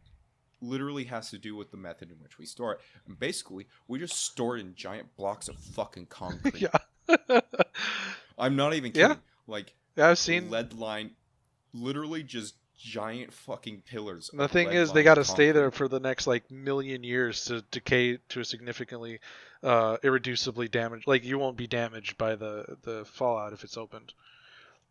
literally has to do with the method in which we store it. And basically, we just store it in giant blocks of fucking concrete. Yeah. I'm not even Yeah. kidding. Like Yeah, I've seen. lead line, literally just giant fucking pillars. The of thing is, they lead-lined got to stay there concrete. for the next like million years to decay to a significantly irreducibly damaged. Like you won't be damaged by the fallout if it's opened.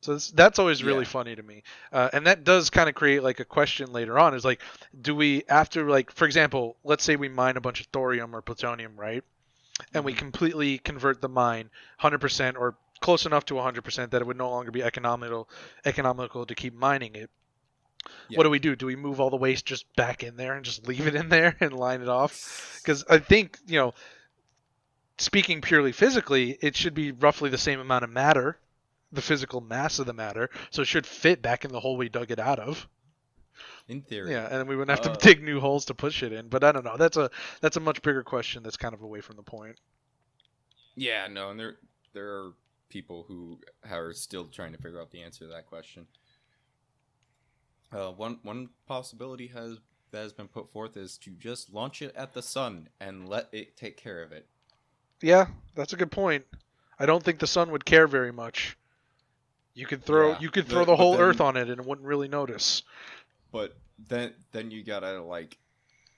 So that's always really Yeah. funny to me, and that does kind of create like a question later on. Is like, do we after like for example, let's say we mine a bunch of thorium or plutonium, right? And we Mhm. completely convert the mine 100% or close enough to 100% that it would no longer be economical to keep mining it. Yeah. What do? Do we move all the waste just back in there and just leave it in there and line it off? Because I think, speaking purely physically, it should be roughly the same amount of matter, the physical mass of the matter, so it should fit back in the hole we dug it out of. In theory. Yeah, and then we wouldn't have Uh, to dig new holes to push it in. But I don't know. That's a much bigger question that's kind of away from the point. Yeah, no, and there are people who are still trying to figure out the answer to that question. One possibility that has been put forth is to just launch it at the sun and let it take care of it. Yeah, that's a good point. I don't think the sun would care very much. You could throw Yeah, the but whole then- Earth on it and it wouldn't really notice. But then you gotta like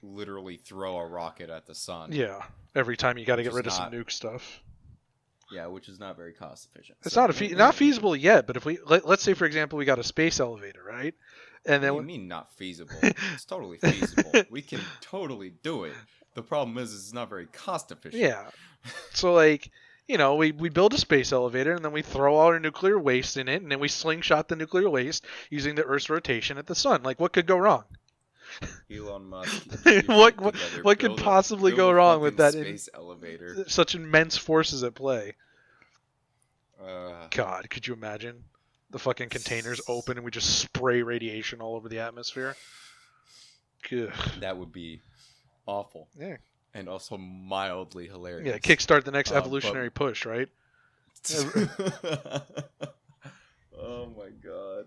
literally throw a rocket at the sun. Yeah, every time you got to Which get is rid of some not- nuke stuff. Yeah, which is not very cost efficient. It's So, not feasible yet. But if let's say, for example, we got a space elevator, right? And What do you then mean not feasible? It's totally feasible. We can totally do it. The problem is it's not very cost efficient. yeah. So like, we build a space elevator and then we throw all our nuclear waste in it and then we slingshot the nuclear waste using the Earth's rotation at the sun. Like, what could go wrong? Elon Musk, get your what shit what, together. what could possibly go build a wrong with fucking that? space elevator? Such immense forces at play. Uh, God, could you imagine the fucking containers open and we just spray radiation all over the atmosphere? Ugh. that would be awful. Yeah. And also mildly hilarious. Yeah, kickstart the next but- evolutionary push, right? Oh my god.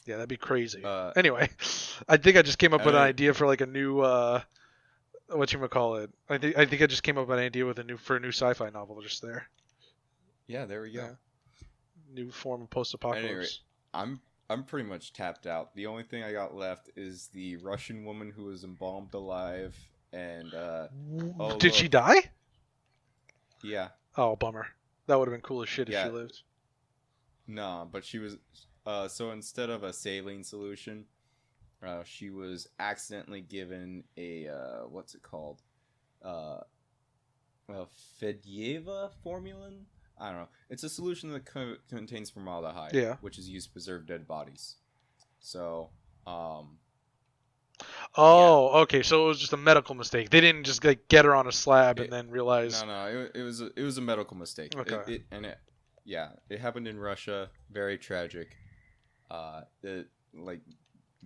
Yeah, that'd be crazy. Uh, Anyway, I think I just came up with an I- idea for like a new whatchamacallit. I think I just came up with an idea with a new sci-fi novel just there. Yeah, there we go. Yeah. New form of post-apocalypse. Anyway, I'm pretty much tapped out. The only thing I got left is the Russian woman who was embalmed alive, and oh, Did she look. die? Yeah, Oh, bummer. That would have been cool as shit if Yeah. she lived. nah, but she was. So instead of a saline solution, she was accidentally given a what's it called? A Fedieva formulin. I don't know. It's a solution that contains formaldehyde, Yeah. which is used to preserve dead bodies. So, Oh, okay. So it was just a medical mistake. They didn't just like get her on a slab and then realize. no, it was a medical mistake. Okay. It happened in Russia. Very tragic. Like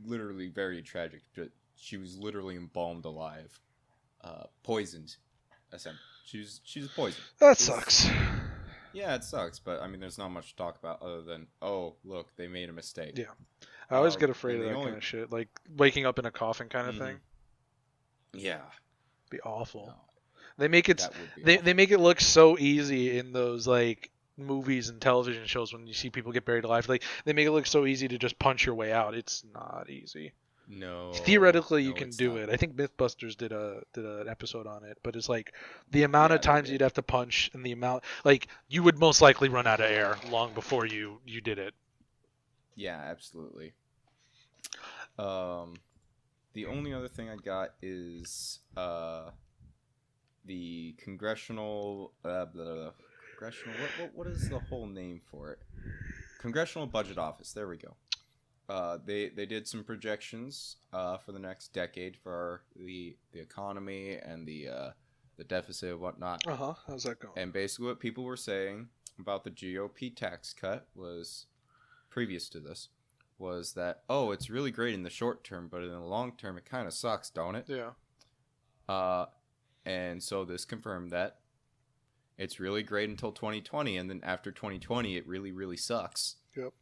literally very tragic. She was literally embalmed alive, poisoned. Essentially, she's poisoned. That It's- sucks. Yeah, it sucks, but I mean, there's not much to talk about other than, oh, look, they made a mistake. Yeah. I always get and afraid of the that only- kind of shit, like waking up in a coffin kind of Mhm. thing. Yeah, Be awful. no, They make it that would be. they awful. make it look so easy in those like movies and television shows when you see people get buried alive. Like they make it look so easy to just punch your way out. It's not easy. No. Theoretically, you no, can it's do not. it. I think MythBusters did an episode on it, but it's like the amount Yeah, of they times did. you'd have to punch and the amount like you would most likely run out of air long before you did it. Yeah, absolutely. The only other thing I got is the congressional congressional what is the whole name for it? Congressional Budget Office. There we go. They did some projections for the next decade for the economy and the deficit and whatnot. How's that going? And basically, what people were saying about the GOP tax cut was, previous to this, was that, oh, it's really great in the short term, but in the long term, it kind of sucks, don't it? Yeah. And so this confirmed that it's really great until 2020, and then after 2020, it really, really sucks. Yep.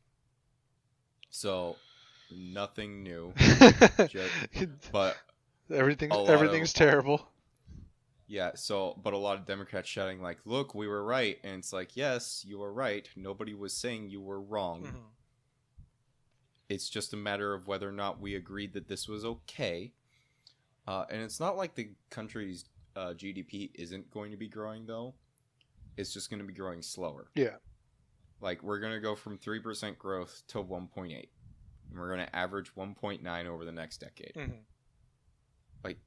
So, nothing new. But everything's a lot everything's of- terrible. yeah, but a lot of Democrats shouting like, "Look, we were right," and it's like, yes, you were right. Nobody was saying you were wrong. Mhm. It's just a matter of whether or not we agreed that this was okay. And it's not like the country's GDP isn't going to be growing, though. It's just going to be growing slower. Yeah. Like, we're going to go from 3% growth to 1.8. And we're going to average 1.9 over the next decade. Mhm. Like,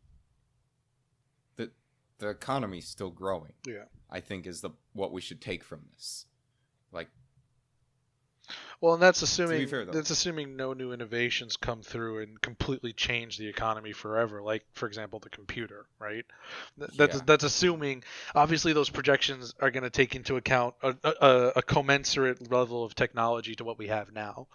the economy's still growing. Yeah. I think is what we should take from this. Like, Well, and that's assuming fair, though. that's assuming no new innovations come through and completely change the economy forever. Like, for example, the computer, right? Yeah. That's assuming. Obviously, those projections are going to take into account a commensurate level of technology to what we have now.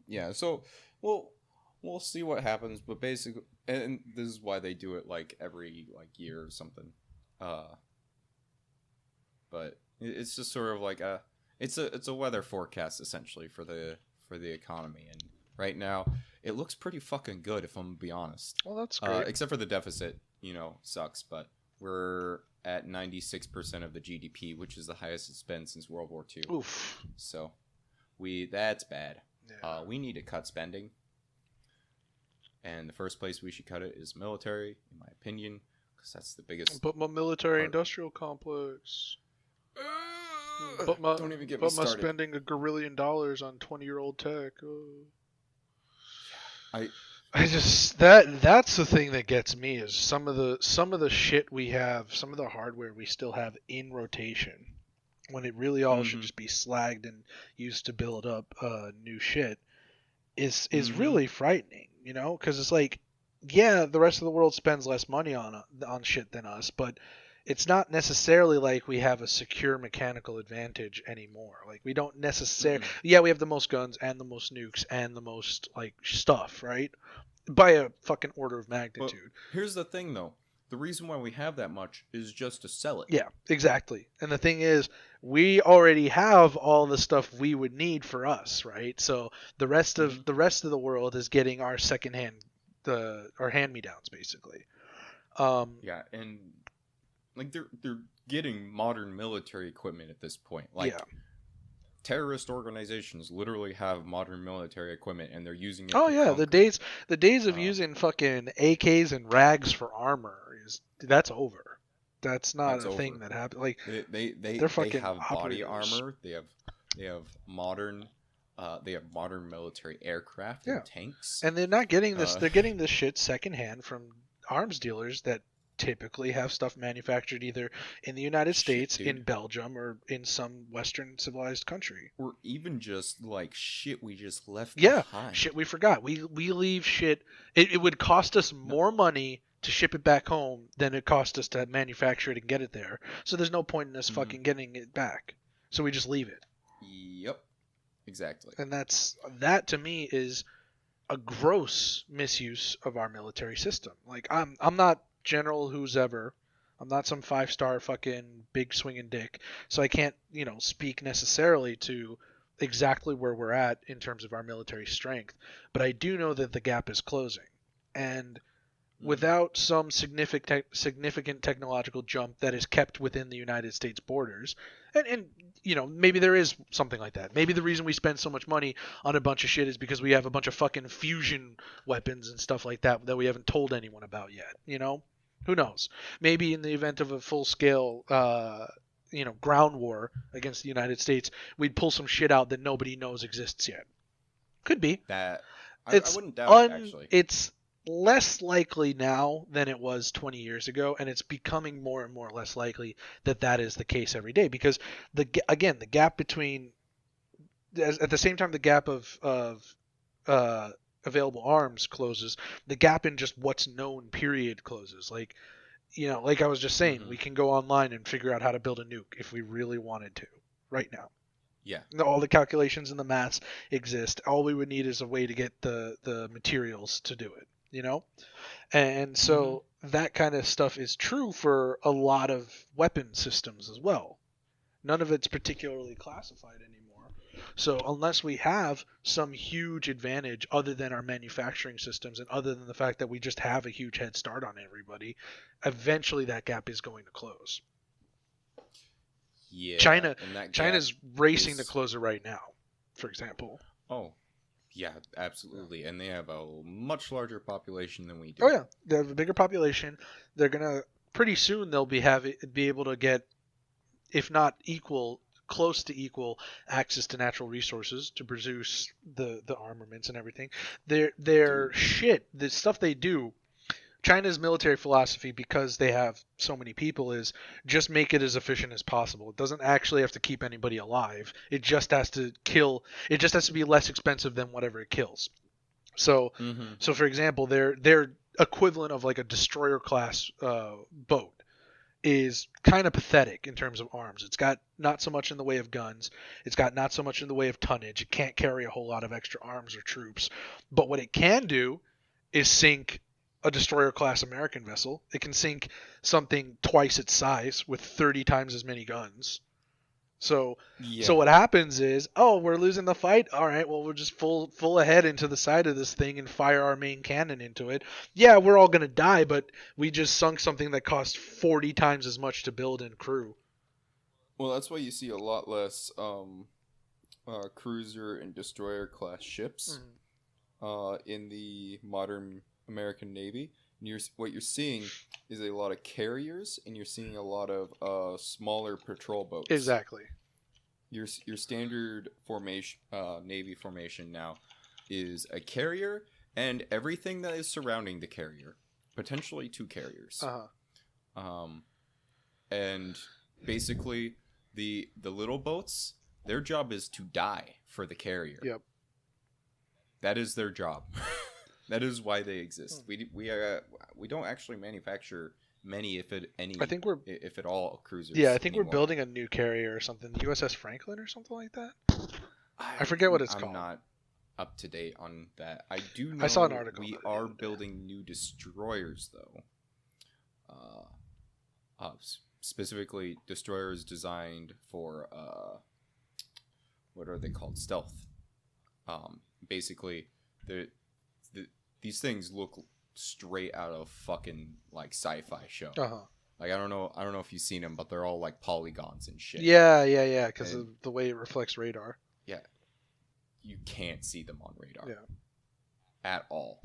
yeah. So, we'll see what happens, but basically, and this is why they do it like every year or something. But it's just sort of like it's a weather forecast essentially for the economy, and right now it looks pretty fucking good if I'm gonna be honest. Well, that's great. Except for the deficit, sucks, but we're at 96% of the GDP, which is the highest it's been since World War II. Oof. So that's bad. Yeah. We need to cut spending, and the first place we should cut it is military, in my opinion, because that's the biggest. But my military part- industrial complex. Don't even get me started. spending $1 gazillion on 20-year-old tech. I just that's the thing that gets me is some of the shit we have, some of the hardware we still have in rotation, when it really all should just be slagged and used to build up new shit, is really frightening, you know? Because it's like, yeah, the rest of the world spends less money on shit than us, but it's not necessarily like we have a secure mechanical advantage anymore. Like, we don't necessarily. Yeah, we have the most guns and the most nukes and the most like stuff, right? By a fucking order of magnitude. But here's the thing, though. The reason why we have that much is just to sell it. Yeah, exactly. And the thing is, we already have all the stuff we would need for us, right? So the rest of the world is getting our secondhand, our hand-me-downs, basically. Yeah, and like they're getting modern military equipment at this point. Like, terrorist organizations literally have modern military equipment, and they're using it. Oh yeah, the days of using fucking AKs and rags for armor that's over. That's not a thing that happens. Like they have body armor. They have modern military aircraft and tanks. And they're not getting this. They're getting this shit secondhand from arms dealers that typically have stuff manufactured either in the United States, in Belgium, or in some Western civilized country. Or even just like shit we just left behind. Shit we forgot. We leave shit. It would cost us more money to ship it back home than it cost us to manufacture it and get it there. So there's no point in us fucking getting it back. So we just leave it. Yep. Exactly. And that to me is a gross misuse of our military system. Like, I'm not General who's ever. I'm not some 5-star fucking big swinging dick. So I can't, speak necessarily to exactly where we're at in terms of our military strength. But I do know that the gap is closing. And without some significant technological jump that is kept within the United States borders, and maybe there is something like that. Maybe the reason we spend so much money on a bunch of shit is because we have a bunch of fucking fusion weapons and stuff like that we haven't told anyone about yet. Who knows? Maybe in the event of a full-scale ground war against the United States, we'd pull some shit out that nobody knows exists yet. Could be. I wouldn't doubt it, actually. It's less likely now than it was 20 years ago, and it's becoming more and more less likely that is the case every day, because the gap between, at the same time the gap of available arms closes, the gap in just what's known period closes. Like I was just saying, we can go online and figure out how to build a nuke if we really wanted to right now. Yeah. All the calculations and the maths exist. All we would need is a way to get the materials to do it. And so that kind of stuff is true for a lot of weapon systems as well. None of it's particularly classified anymore. So unless we have some huge advantage other than our manufacturing systems and other than the fact that we just have a huge head start on everybody, eventually that gap is going to close. Yeah. China's racing to close it right now, for example. Oh. Yeah, absolutely. And they have a much larger population than we do. Oh yeah, they have a bigger population. They're gonna pretty soon they'll be able to get, if not equal, close to equal access to natural resources to produce the armaments and everything. Their shit, the stuff they do. China's military philosophy, because they have so many people, is just make it as efficient as possible. It doesn't actually have to keep anybody alive. It just has to kill. It just has to be less expensive than whatever it kills. So, so for example, their equivalent of like a destroyer class boat is kind of pathetic in terms of arms. It's got not so much in the way of guns. It's got not so much in the way of tonnage. It can't carry a whole lot of extra arms or troops. But what it can do is sink a destroyer class American vessel. It can sink something twice its size with 30 times as many guns. So what happens is, we're losing the fight. All right, well, we'll just full ahead into the side of this thing and fire our main cannon into it. Yeah, we're all going to die, but we just sunk something that cost 40 times as much to build and crew. Well, that's why you see a lot less cruiser and destroyer class ships in the modern American Navy, What you're seeing is a lot of carriers, and you're seeing a lot of smaller patrol boats. Exactly. Your standard formation, Navy formation now, is a carrier and everything that is surrounding the carrier, potentially 2 carriers. And basically the little boats, their job is to die for the carrier. Yep. That is their job. That is why they exist. We don't actually manufacture many, if at all, cruisers. Yeah, I think anymore. we're building a new carrier or something, the USS Franklin or something like that. I forget what it's called. I'm not up to date on that. I do know I saw an article. We are building new destroyers, though. Specifically, destroyers designed for what are they called? Stealth. Basically, these things look straight out of fucking like sci-fi show. Like I don't know if you've seen them, but they're all like polygons and shit. Yeah, because of the way it reflects radar. Yeah, you can't see them on radar. Yeah. At all,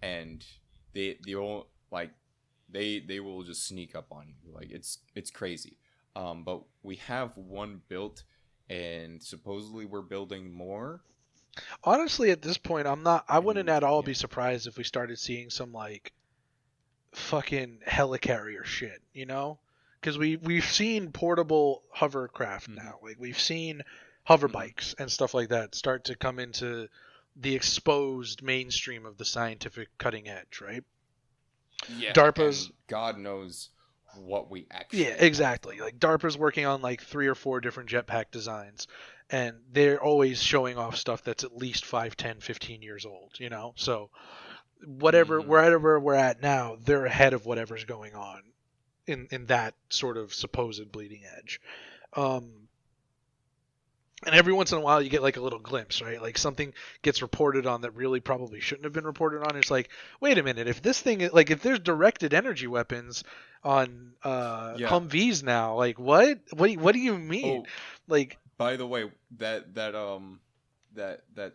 and they will just sneak up on you. Like it's crazy. But we have one built, and supposedly we're building more. Honestly, at this point, I wouldn't at all be surprised if we started seeing some like fucking helicarrier shit, you know? Because we've seen portable hovercraft now. Like we've seen hover bikes and stuff like that start to come into the exposed mainstream of the scientific cutting edge, right? Yeah. DARPA's God knows what we actually. Yeah, exactly. Like DARPA's working on like 3 or 4 different jetpack designs, and they're always showing off stuff that's at least 5, 10, 15 years old, you know? So wherever we're at now, they're ahead of whatever's going on in that sort of supposed bleeding edge. And every once in a while you get like a little glimpse, right? Like something gets reported on that really probably shouldn't have been reported on. It's like, wait a minute, if this thing, like if there's directed energy weapons on Humvees now, like what do you mean? Like, by the way, that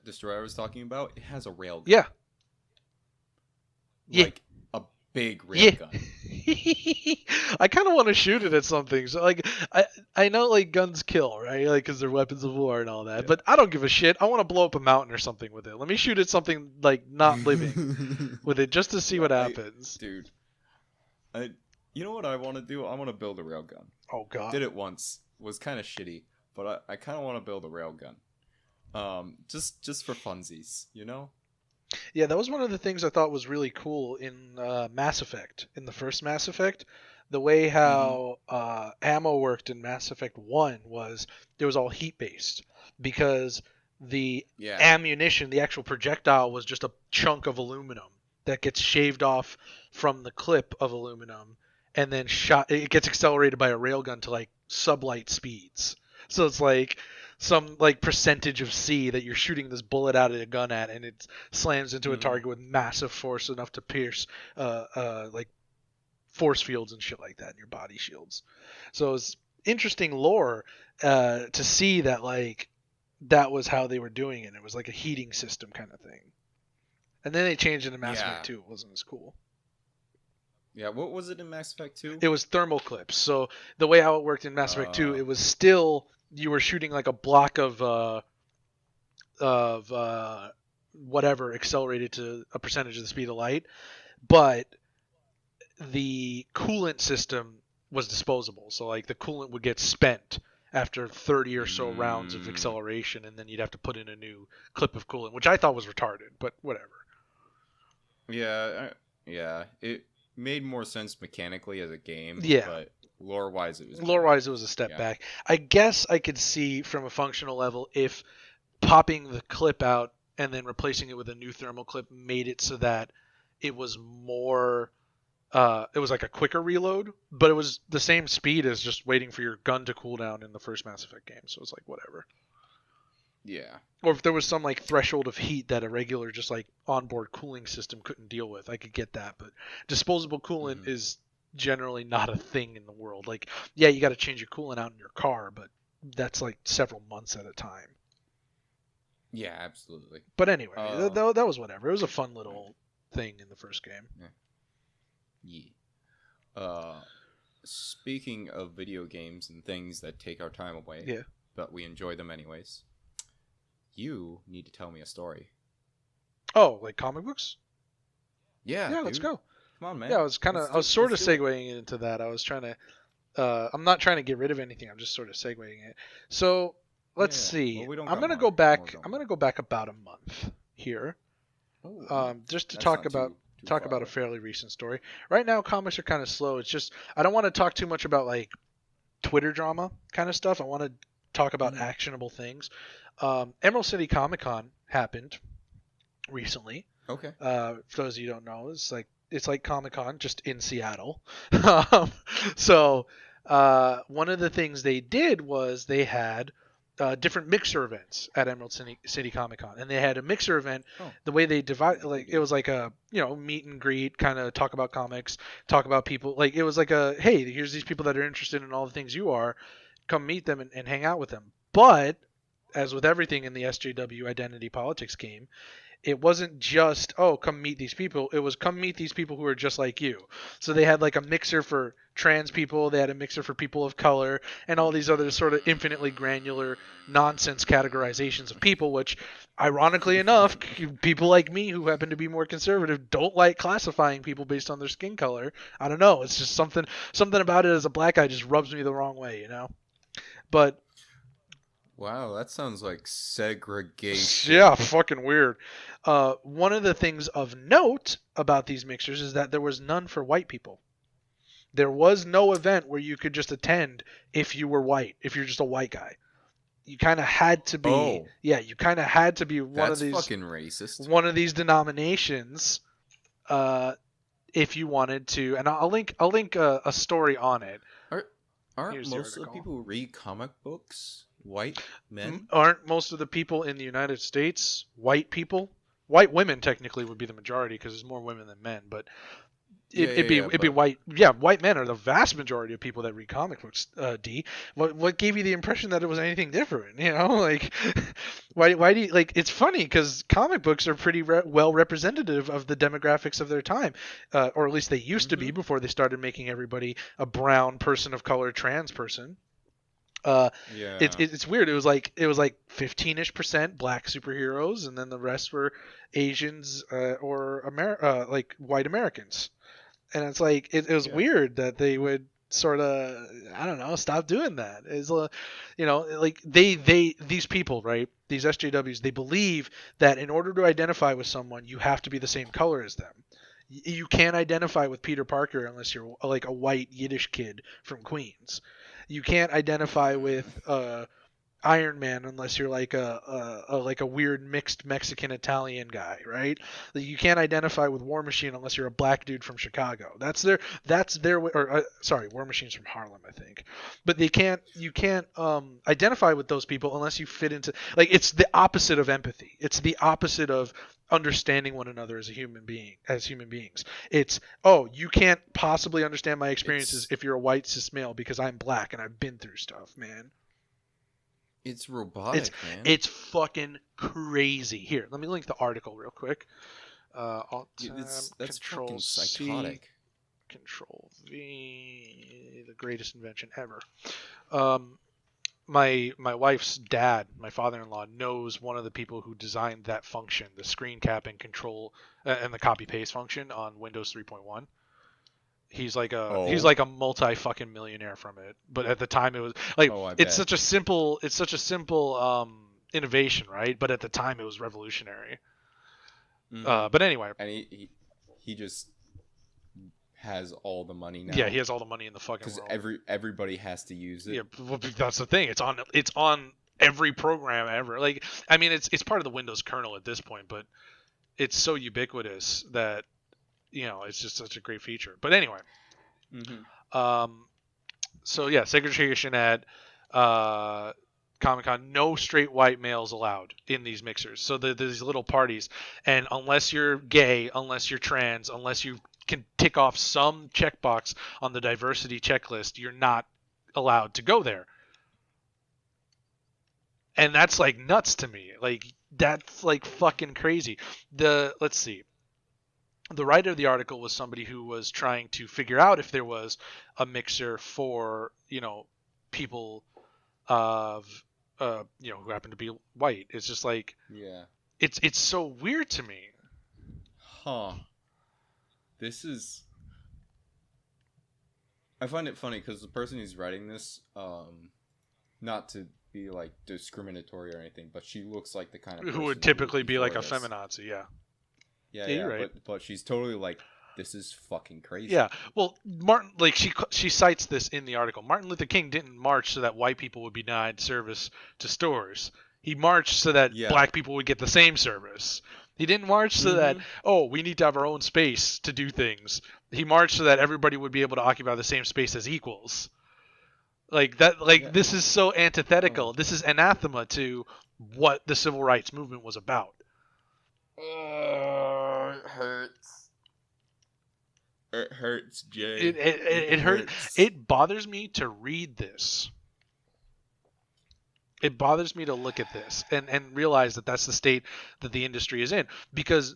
destroyer I was talking about, it has a railgun. Yeah. Like a big railgun. I kind of want to shoot it at something. So like, I know like guns kill, right? Like because they're weapons of war and all that. Yeah. But I don't give a shit. I want to blow up a mountain or something with it. Let me shoot at something like not living with it just to see what happens. Dude, you know what I want to do? I want to build a railgun. Oh god. Did it once. Was kind of shitty, but I kind of want to build a railgun. Just for funsies, you know? Yeah, that was one of the things I thought was really cool in Mass Effect. In the first Mass Effect, the way how ammo worked in Mass Effect 1 was it was all heat-based. Because the ammunition, the actual projectile, was just a chunk of aluminum that gets shaved off from the clip of aluminum and then shot. It gets accelerated by a railgun to like sublight speeds. So it's like some like percentage of C that you're shooting this bullet out of a gun at, and it slams into a target with massive force enough to pierce like force fields and shit like that in your body shields. So it's interesting lore to see that like that was how they were doing it. It was like a heating system kind of thing. And then they changed it in Mass Effect 2. It wasn't as cool. Yeah, what was it in Mass Effect 2? It was thermal clips. So the way how it worked in Mass Effect 2, it was still you were shooting like a block of whatever accelerated to a percentage of the speed of light, but the coolant system was disposable. So like the coolant would get spent after 30 or so rounds of acceleration, and then you'd have to put in a new clip of coolant, which I thought was retarded, but whatever. Yeah, it made more sense mechanically as a game. Yeah. But lore-wise, it was a step back. I guess I could see from a functional level if popping the clip out and then replacing it with a new thermal clip made it so that it was more... it was like a quicker reload, but it was the same speed as just waiting for your gun to cool down in the first Mass Effect game. So it's like whatever. Yeah. Or if there was some like threshold of heat that a regular just like onboard cooling system couldn't deal with, I could get that. But disposable coolant is generally not a thing in the world. Like, yeah, you got to change your coolant out in your car, but that's like several months at a time. Yeah, absolutely. But anyway, that was whatever. It was a fun little thing in the first game. Yeah. Yeah. Uh, Speaking of video games and things that take our time away, Yeah. but we enjoy them anyways, you need to tell me a story. Oh, like comic books? Yeah, Yeah, let's dude. go. Come on, man. Yeah, I was sort of Let's do it. segueing into that. I was trying to I'm not trying to get rid of anything. I'm just sort of segueing it. So let's Yeah. Well, see. we don't I'm got gonna more go back. going I'm on. gonna go back about a month here, Oh, a month. just to That's talk not about too talk far about a away. fairly recent story. Right now, comics are kind of slow. It's just I don't want to talk too much about like Twitter drama kind of stuff. I want to talk about Mhm. actionable things. Emerald City Comic Con happened recently. Okay. For those of you who don't know, it's like Comic Con just in Seattle. um, so one of the things they did was they had different mixer events at Emerald City Comic Con, and they had a mixer event. Oh. The way they divide, Yeah, like they it do. was like a meet and greet, kind of talk about comics, talk about people. Like it was like a hey, here's these people that are interested in all the things you are, come meet them and hang out with them. But as with everything in the SJW identity politics game, it wasn't just come meet these people. It was come meet these people who are just like you. So they had like a mixer for trans people, they had a mixer for people of color, and all these other sort of infinitely granular nonsense categorizations of people, which ironically enough, people like me who happen to be more conservative don't like classifying people based on their skin color. I don't know, it's just something about it as a black guy just rubs me the wrong way. But Wow, that sounds like segregation. yeah, fucking weird. One of the things of note about these mixers is that there was none for white people. There was no event where you could just attend if you were white, if you're just a white guy. You kind of had to be, Oh, yeah, you kind of had to be that's fucking racist. one of these denominations, uh, if you wanted to. And I'll link a story on it. Are, aren't Here's the most of the article. people who read comic books white men? Aren't most of the people in the United States white people? White women technically would be the majority because there's more women than men, but it'd be But white. Yeah, white men are the vast majority of people that read comic books. D. What gave you the impression that it was anything different? Like why do you like? It's funny because comic books are pretty well representative of the demographics of their time, or at least they used to be before they started making everybody a brown person of color trans person. yeah, It's weird. It was like 15ish% black superheroes, and then the rest were Asians or like white Americans. And it's like it was yeah. weird that they would sort of I don't know stop doing that. Is like these people, right? These SJWs, they believe that in order to identify with someone, you have to be the same color as them. You can't identify with Peter Parker unless you're like a white Yiddish kid from Queens. You can't identify with Iron Man unless you're like a weird mixed Mexican Italian guy, right? You can't identify with War Machine unless you're a black dude from Chicago. That's their or sorry, War Machine's from Harlem, I think. But you can't identify with those people unless you fit into like it's the opposite of empathy. It's the opposite of understanding one another as human beings. It's you can't possibly understand my experiences if you're a white cis male because I'm black and I've been through stuff, man. It's robotic, man. It's fucking crazy. Here, let me link the article real quick. Alt That's Control fucking C, psychotic. Control V, the greatest invention ever. My wife's dad, my father-in-law, knows one of the people who designed that function, the screen cap and control and the copy paste function on Windows 3.1. He's like a multi fucking millionaire from it. But at the time it was like it's such a simple innovation, right? But at the time it was revolutionary. But anyway, and he just has all the money now. Yeah, he has all the money in the fucking world. Because everybody has to use it. Yeah, well, that's the thing. It's on every program ever. Like, I mean, it's part of the Windows kernel at this point, but it's so ubiquitous that it's just such a great feature. But anyway, so yeah, segregation at Comic-Con. No straight white males allowed in these mixers. So there's these little parties, and unless you're gay, unless you're trans, unless you can tick off some checkbox on the diversity checklist, you're not allowed to go there. And that's like nuts to me. Like that's like fucking crazy. Let's see. the writer of the article was somebody who was trying to figure out if there was a mixer for, people of, who happen to be white. It's just like, Yeah. it's so weird to me. Huh. This is. I find it funny because the person who's writing this, not to be like discriminatory or anything, but she looks like the kind of Who person would typically be like a for this. feminazi, yeah. Yeah, Yeah, you're yeah, right. but she's totally like, this is fucking crazy. Yeah, well, Martin, like she cites this in the article. Martin Luther King didn't march so that white people would be denied service to stores. He marched so that Yeah. black people would get the same service. He didn't march so that, we need to have our own space to do things. He marched so that everybody would be able to occupy the same space as equals. Like that, Yeah. this is so antithetical. Oh. This is anathema to what the civil rights movement was about. It hurts. It hurts, Jay. It hurts. It bothers me to read this. It bothers me to look at this and realize that that's the state that the industry is in. Because,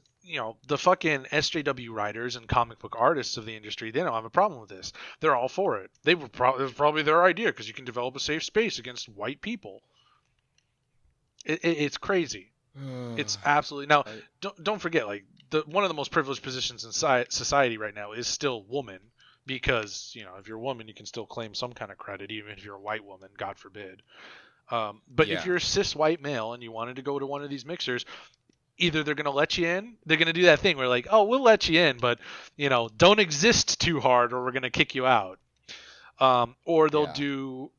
the fucking SJW writers and comic book artists of the industry, they don't have a problem with this. They're all for it. It was probably their idea because you can develop a safe space against white people. It's crazy. It's absolutely... Now, don't forget, like, one of the most privileged positions in society right now is still woman. Because, if you're a woman, you can still claim some kind of credit, even if you're a white woman, God forbid. But Yeah. if you're a cis white male and you wanted to go to one of these mixers, either they're going to let you in, they're going to do that thing where like, oh, we'll let you in, but don't exist too hard or we're going to kick you out. Or they'll do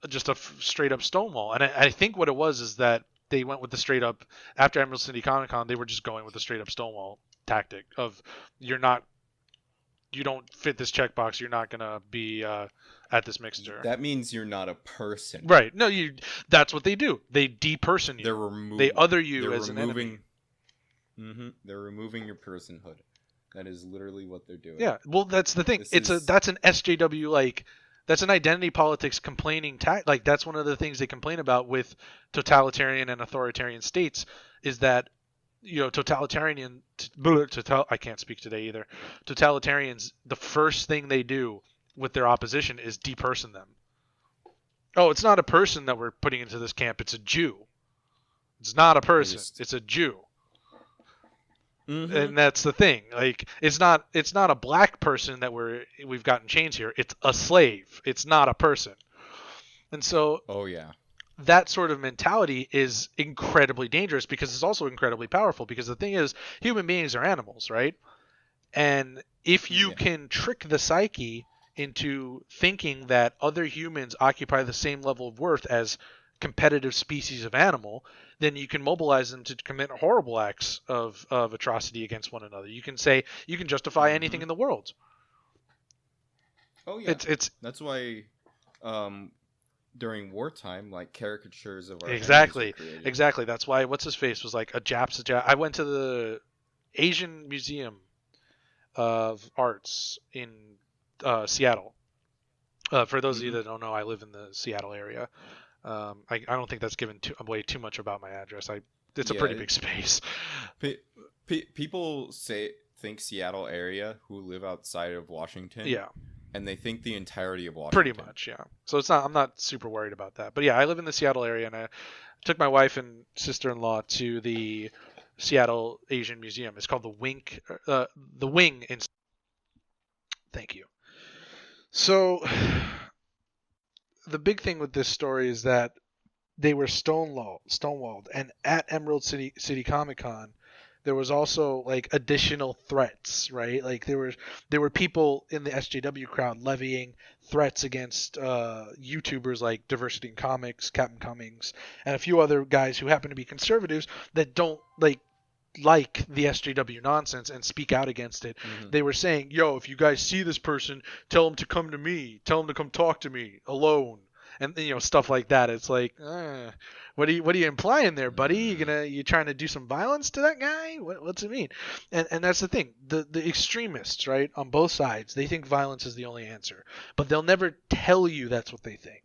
just a straight up Stonewall. And I think what it was is that they went with the straight up, after Emerald City Comic Con, they were just going with the straight up Stonewall tactic of you don't fit this checkbox, you're not going to be at this mixer. That means you're not a person. Right. No, that's what they do. They deperson you. They're removing. They other you as an enemy. They're removing your personhood. That is literally what they're doing. Yeah. Well, that's the thing. That's an SJW, like, that's an identity politics complaining like that's one of the things they complain about with totalitarian and authoritarian states is that I can't speak today either. Totalitarians, the first thing they do with their opposition is deperson them. Oh, it's not a person that we're putting into this camp, it's a Jew. It's not a person, it's a Jew. And that's the thing. Like, it's not a black person that we've got in chains here. It's a slave. It's not a person. And so that sort of mentality is incredibly dangerous because it's also incredibly powerful, because the thing is, human beings are animals, right? And if you can trick the psyche into thinking that other humans occupy the same level of worth as competitive species of animal, then you can mobilize them to commit horrible acts of atrocity against one another. You can justify anything in the world. Oh yeah. It's that's why during wartime, like, caricatures of our exactly. enemies were created. That's why what's his face was like a Jap's a Jap. I went to the Asian Museum of Arts in Seattle. For those of you that don't know, I live in the Seattle area. I don't think that's given away too much about my address. It's a pretty big space. People think Seattle area who live outside of Washington. Yeah. And they think the entirety of Washington. Pretty much, yeah. So I'm not super worried about that. But yeah, I live in the Seattle area, and I took my wife and sister-in-law to the Seattle Asian Museum. It's called the Wing. Thank you. So the big thing with this story is that they were stonewalled, and at Emerald City Comic Con, there was also like additional threats, right? Like there were people in the SJW crowd levying threats against YouTubers like Diversity in Comics, Captain Cummings, and a few other guys who happen to be conservatives that don't like the SJW nonsense and speak out against it. They were saying, yo, if you guys see this person, tell them to come to me, tell them to come talk to me alone, and stuff like that. It's like, what are you implying there, buddy? You trying to do some violence to that guy? What's it mean? And that's the thing. The extremists, right, on both sides, they think violence is the only answer, but they'll never tell you that's what they think.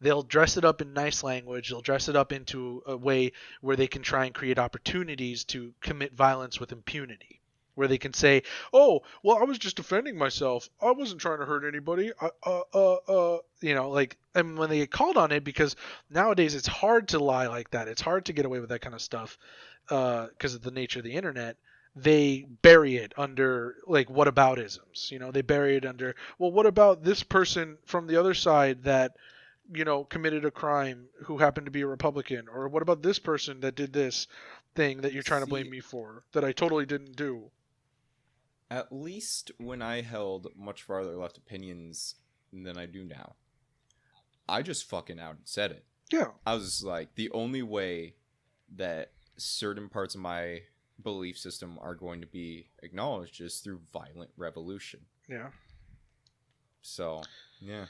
They'll dress it up in nice language. They'll dress it up into a way where they can try and create opportunities to commit violence with impunity, where they can say, "Oh, well, I was just defending myself. I wasn't trying to hurt anybody." Like, and when they get called on it, because nowadays it's hard to lie like that. It's hard to get away with that kind of stuff because of the nature of the internet. They bury it under like whataboutisms. They bury it under, well, what about this person from the other side that committed a crime who happened to be a Republican, or what about this person that did this thing that you're trying to blame me for that I totally didn't do. At least when I held much farther left opinions than I do now, I just fucking out and said it. Yeah. I was like, the only way that certain parts of my belief system are going to be acknowledged is through violent revolution. Yeah. So, yeah.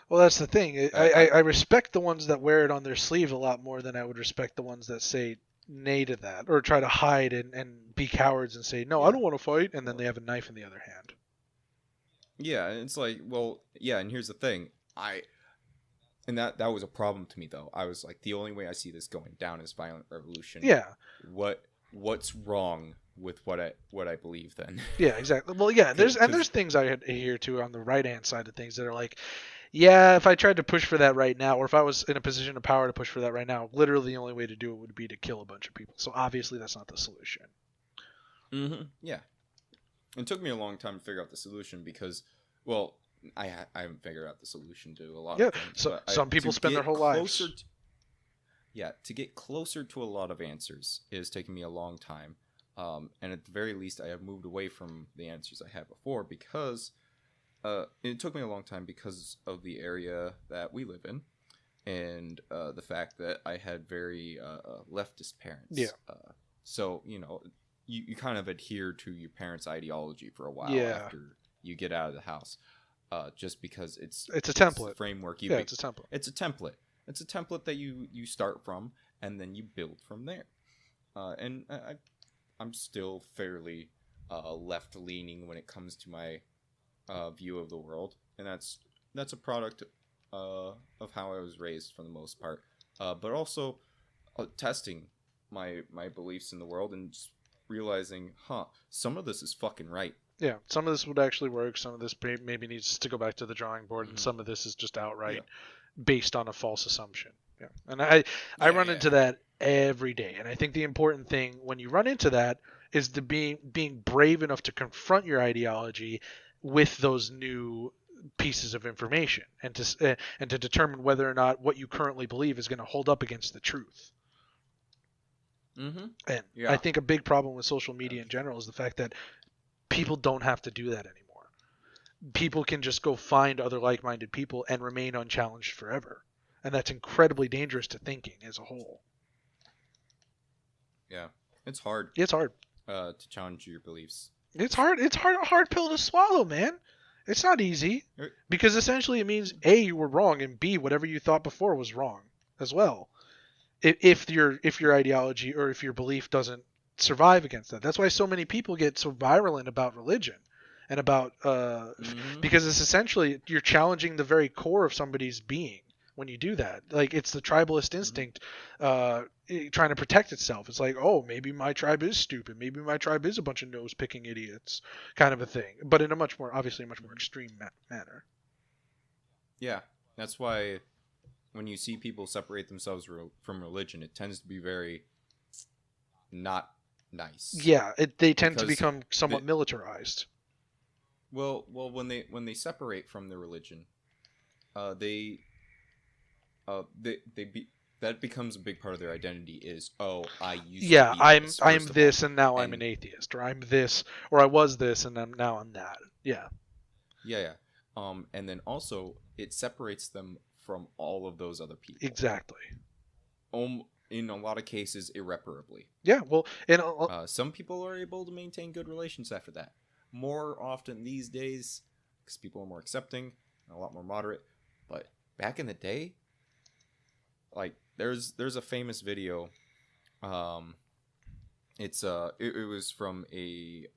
Well, that's the thing. I respect the ones that wear it on their sleeve a lot more than I would respect the ones that say nay to that, or try to hide and be cowards and say, no, I don't want to fight, and then they have a knife in the other hand. Yeah, it's like, well, yeah, and here's the thing. And that was a problem to me, though. I was like, the only way I see this going down is violent revolution. Yeah. What's wrong with what I believe then? Yeah, exactly. Well, yeah, there's things I hear too on the right hand side of things that are like, yeah, if I tried to push for that right now, or if I was in a position of power to push for that right now, literally the only way to do it would be to kill a bunch of people. So obviously that's not the solution. Mm-hmm. Yeah. It took me a long time to figure out the solution because, well, I haven't figured out the solution to a lot of things. So some people spend their whole lives. To get closer to a lot of answers is taking me a long time. And at the very least, I have moved away from the answers I had before because it took me a long time because of the area that we live in and the fact that I had very leftist parents. Yeah. So, you kind of adhere to your parents' ideology for a while after you get out of the house. Just because it's a template. It's framework. It's a template. It's a template. It's a template that you start from, and then you build from there. And I'm still fairly left-leaning when it comes to my view of the world, and that's a product of how I was raised for the most part. But also testing my beliefs in the world and just realizing, some of this is fucking right. Yeah, some of this would actually work. Some of this maybe needs to go back to the drawing board, and some of this is just outright based on a false assumption. Yeah, and I run into that every day, and I think the important thing when you run into that is to being brave enough to confront your ideology with those new pieces of information, and to determine whether or not what you currently believe is going to hold up against the truth. Mm-hmm. And I think a big problem with social media in general is the fact that people don't have to do that anymore. People can just go find other like-minded people and remain unchallenged forever. And that's incredibly dangerous to thinking as a whole. Yeah. It's hard. It's hard. To challenge your beliefs. It's hard. It's a hard pill to swallow, man. It's not easy. Because essentially it means A, you were wrong, and B, whatever you thought before was wrong as well. If your ideology or if your belief doesn't survive against that. That's why so many people get so virulent about religion and about because it's essentially you're challenging the very core of somebody's being when you do that. Like, it's the tribalist instinct trying to protect itself. It's like, oh, maybe my tribe is stupid, maybe my tribe is a bunch of nose picking idiots, kind of a thing, but in a much more extreme manner. Yeah, that's why when you see people separate themselves from religion, it tends to be very not nice. Yeah, they tend to become somewhat militarized. Well, when they separate from the religion, that becomes a big part of their identity. Is I used to be I'm this and now I'm an atheist, or I'm this, or I was this and now I'm that. Yeah. Yeah. And then also it separates them from all of those other people. Exactly. In a lot of cases, irreparably. Yeah, well, some people are able to maintain good relations after that. More often these days, because people are more accepting and a lot more moderate. But back in the day, like there's a famous video. It was from a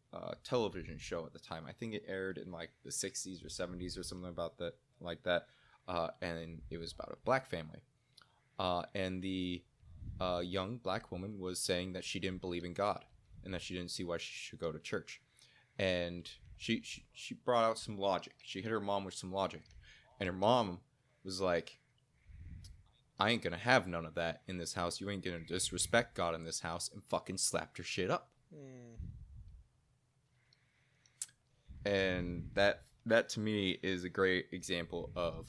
television show at the time. I think it aired in like the 60s or 70s or something about that, like that. And it was about a black family. And the young black woman was saying that she didn't believe in God. and that she didn't see why she should go to church. And she brought out some logic. She hit her mom with some logic, and her mom was like, I ain't gonna have none of that in this house. You ain't gonna disrespect God in this house, and fucking slapped her shit up. And that to me is a great example of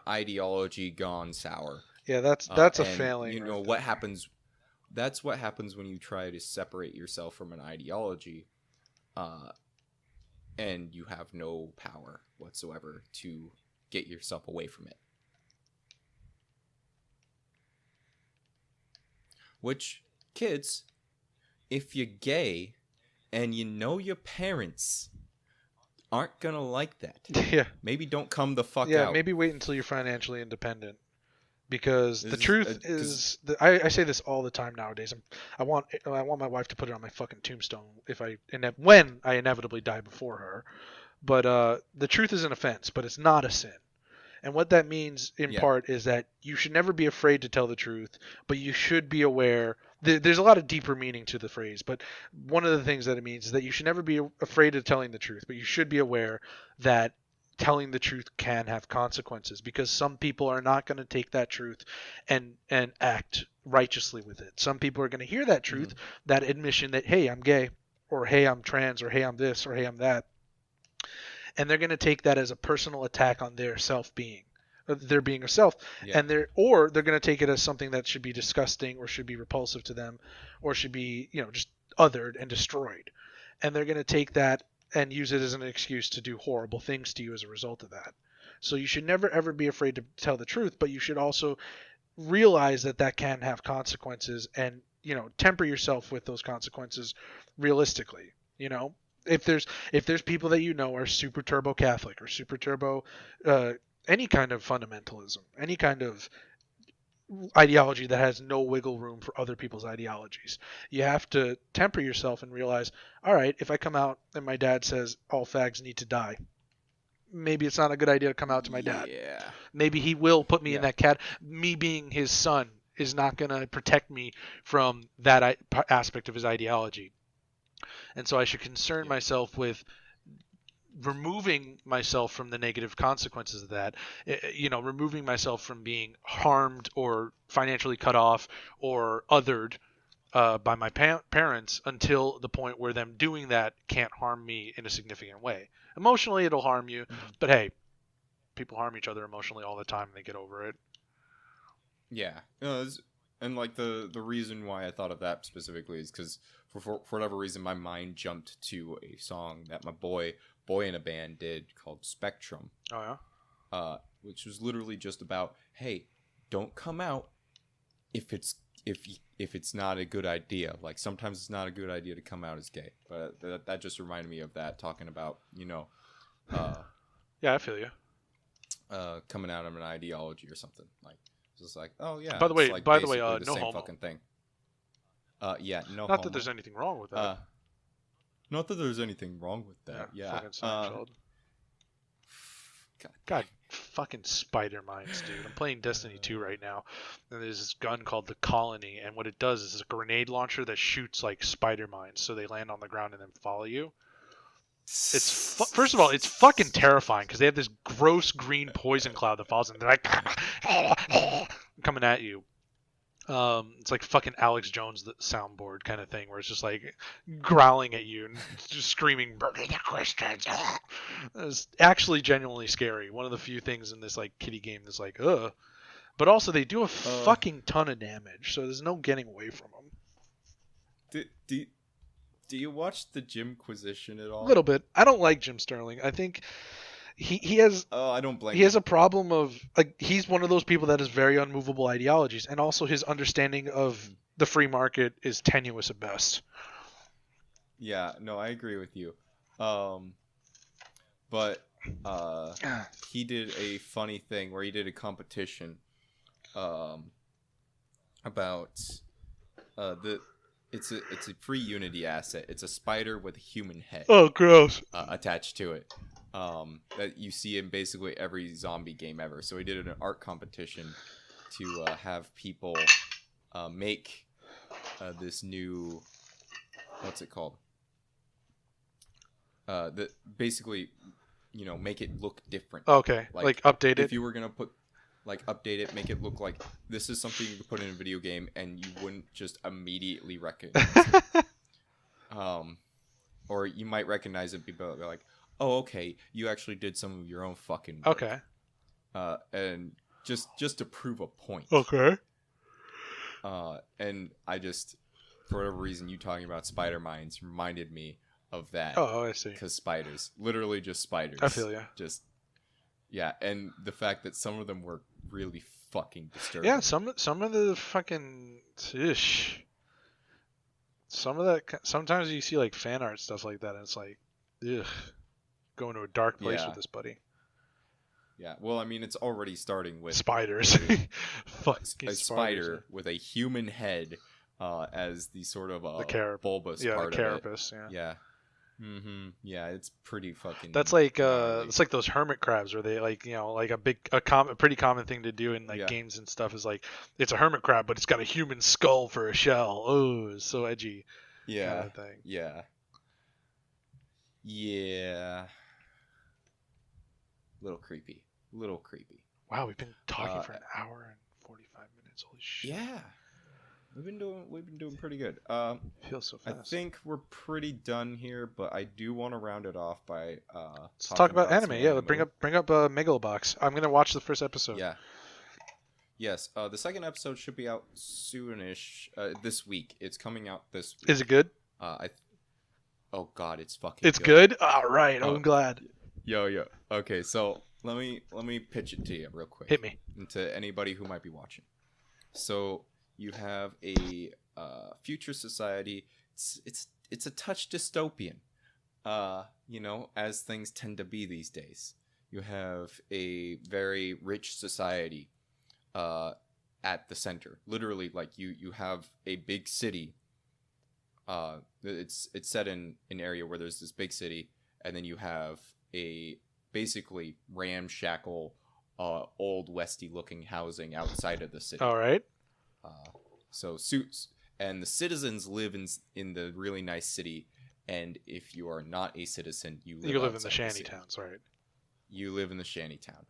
ideology gone sour. Yeah, that's a failing. You know what happens? That's what happens when you try to separate yourself from an ideology, and you have no power whatsoever to get yourself away from it. Which, kids, if you're gay and you know your parents aren't gonna like that, Yeah. maybe don't come the fuck out. Yeah, maybe wait until you're financially independent. Because the truth is, I say this all the time nowadays. I want my wife to put it on my fucking tombstone when I inevitably die before her. But the truth is an offense, but it's not a sin. And what that means in part is that you should never be afraid to tell the truth, but you should be aware. There's a lot of deeper meaning to the phrase, but one of the things that it means is that you should never be afraid of telling the truth, but you should be aware that telling the truth can have consequences, because some people are not going to take that truth and act righteously with it. Some people are going to hear that truth, that admission that, hey, I'm gay, or hey, I'm trans, or hey, I'm this, or hey, I'm that. And they're going to take that as a personal attack on their self-being, their being of self. Yeah. And they're going to take it as something that should be disgusting or should be repulsive to them or should be, just othered and destroyed. And they're going to take that and use it as an excuse to do horrible things to you as a result of that. So you should never, ever be afraid to tell the truth, but you should also realize that can have consequences and, temper yourself with those consequences realistically. If there's people that are super turbo Catholic or super turbo any kind of fundamentalism, any kind of ideology that has no wiggle room for other people's ideologies, you have to temper yourself and realize, all right, if I come out and my dad says all fags need to die, maybe it's not a good idea to come out to my dad. Yeah. Maybe he will put me in that cat. Me being his son is not going to protect me from that aspect of his ideology. And so I should concern myself with removing myself from the negative consequences of that, removing myself from being harmed or financially cut off or othered by my parents until the point where them doing that can't harm me in a significant way. Emotionally, it'll harm you, but hey, people harm each other emotionally all the time and they get over it. Yeah. And like the reason why I thought of that specifically is because for whatever reason my mind jumped to a song that my boy in a band did called Spectrum. Oh yeah. Which was literally just about, hey, don't come out if it's not a good idea. Like sometimes it's not a good idea to come out as gay. But that just reminded me of that, talking about yeah, I feel you. Coming out of an ideology or something like. Just like, oh yeah. By the way, the no same homo. fucking thing. Yeah, no. Not that there's anything wrong with that. Not that there's anything wrong with that. Yeah. Fucking Seinfeld. God, fucking spider mines, dude. I'm playing Destiny 2 right now, and there's this gun called the Colony, and what it does is a grenade launcher that shoots like spider mines, so they land on the ground and then follow you. First of all, it's fucking terrifying because they have this gross green poison cloud that falls and they're like coming at you. It's like fucking Alex Jones the soundboard kind of thing where it's just like growling at you and just screaming "Burning the Christians." It's actually genuinely scary. One of the few things in this like kiddie game that's like ugh. But also they do a fucking ton of damage, so there's no getting away from them. Do you watch the Jimquisition at all? A little bit. I don't like Jim Sterling. I think he has. Oh, I don't blame. He has a problem of like he's one of those people that has very unmovable ideologies, and also his understanding of the free market is tenuous at best. Yeah, no, I agree with you. But he did a funny thing where he did a competition about It's a free Unity asset. It's a spider with a human head. Oh, gross! Attached to it. That you see in basically every zombie game ever. So he did an art competition to have people make this new what's it called? The basically, make it look different. Okay, like update it. If you were gonna put, update it, make it look like this is something you could put in a video game, and you wouldn't just immediately recognize it. Or you might recognize it, people are like, oh, okay, you actually did some of your own fucking work. Okay. And just to prove a point. Okay. And I just, for whatever reason, you talking about spider mines reminded me of that. Oh, I see. Because spiders, literally just spiders. I feel ya. Just, yeah, and the fact that some of them were really fucking disturbing. Yeah, some of the fucking ish. Some of that. Sometimes you see like fan art stuff like that, and it's like, ugh, going to a dark place Yeah. with this, buddy. Yeah, well, I mean, it's already starting with Spiders. Fucking a spiders. spider with a human head as the sort of bulbous Yeah, part the of it. carapace. Yeah. Yeah. Mm-hmm. Yeah, it's pretty fucking. That's like gnarly. it's like those hermit crabs where they like like a pretty common thing to do in like Yeah. games and stuff is like it's a hermit crab but it's got a human skull for a shell. Oh, it's so edgy. Yeah. Kind of thing. Yeah. Yeah. Little creepy. Wow, we've been talking Uh, for an hour and 45 minutes. Holy shit. Yeah. We've been doing pretty good. Feels so I fast. think we're pretty done here, but I do want to round it off by Let's talk about some anime. Yeah, bring up Megalobox. I'm gonna watch the first episode. Yeah. Yes. The second episode should be out soonish. This week. It's coming out this week. Is it good? Oh God, it's fucking. It's good. All right, I'm glad. Yo. Okay, so let me pitch it to you real quick. Hit me. And to anybody who might be watching. So you have a future society. It's a touch dystopian. As things tend to be these days. You have a very rich society at the center. Literally, like you have a big city. It's set in an area where there's this big city, and then you have a basically ramshackle, old westy looking housing outside of the city. All right. So suits and the citizens live in the really nice city, and if you are not a citizen, you live in the outside shanty city. towns, right? You live in the shanty town.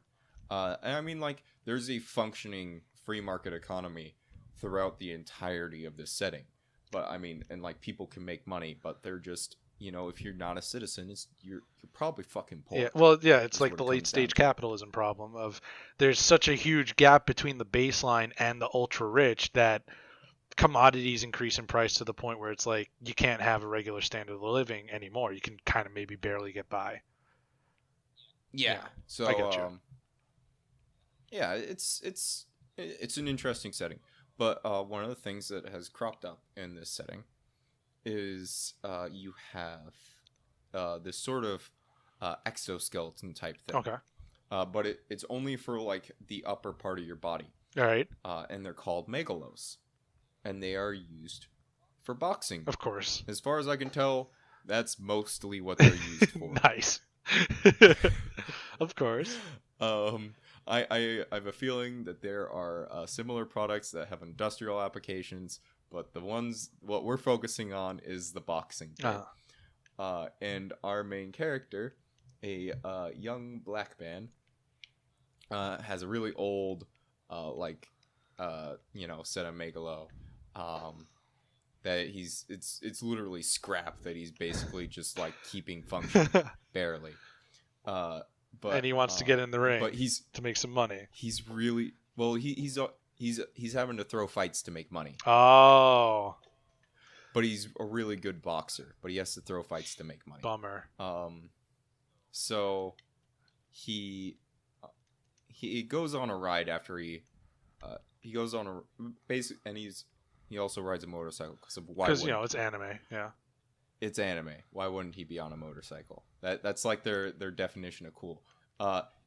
And I mean, like, there's a functioning free market economy throughout the entirety of this setting. But I mean, and like people can make money, but they're just, if you're not a citizen, you're probably fucking poor. Yeah, well, yeah, it's That's like what the it late comes stage down to. capitalism problem of there's such a huge gap between the baseline and the ultra rich that commodities increase in price to the point where it's like you can't have a regular standard of living anymore. You can kind of maybe barely get by. Yeah. So I get you. Yeah, it's an interesting setting. But one of the things that has cropped up in this setting is you have this sort of exoskeleton type thing. Okay. But it's only for like the upper part of your body. All right. And they're called megalos. And they are used for boxing. Of course. As far as I can tell, that's mostly what they're used for. Nice. Of course. I have a feeling that there are similar products that have industrial applications, but what we're focusing on is the boxing bit. And our main character, a young black man, has a really old, set of megalo, that it's literally scrap that he's basically just like keeping functioning barely. But and he wants to get in the ring, but he's to make some money. He's really well. He's having to throw fights to make money. Oh, But he's a really good boxer. But he has to throw fights to make money. bummer. So he goes on a ride after he goes on a basic, and he also rides a motorcycle Because it's anime. Yeah. It's anime. Why wouldn't he be on a motorcycle? That's like their definition of cool.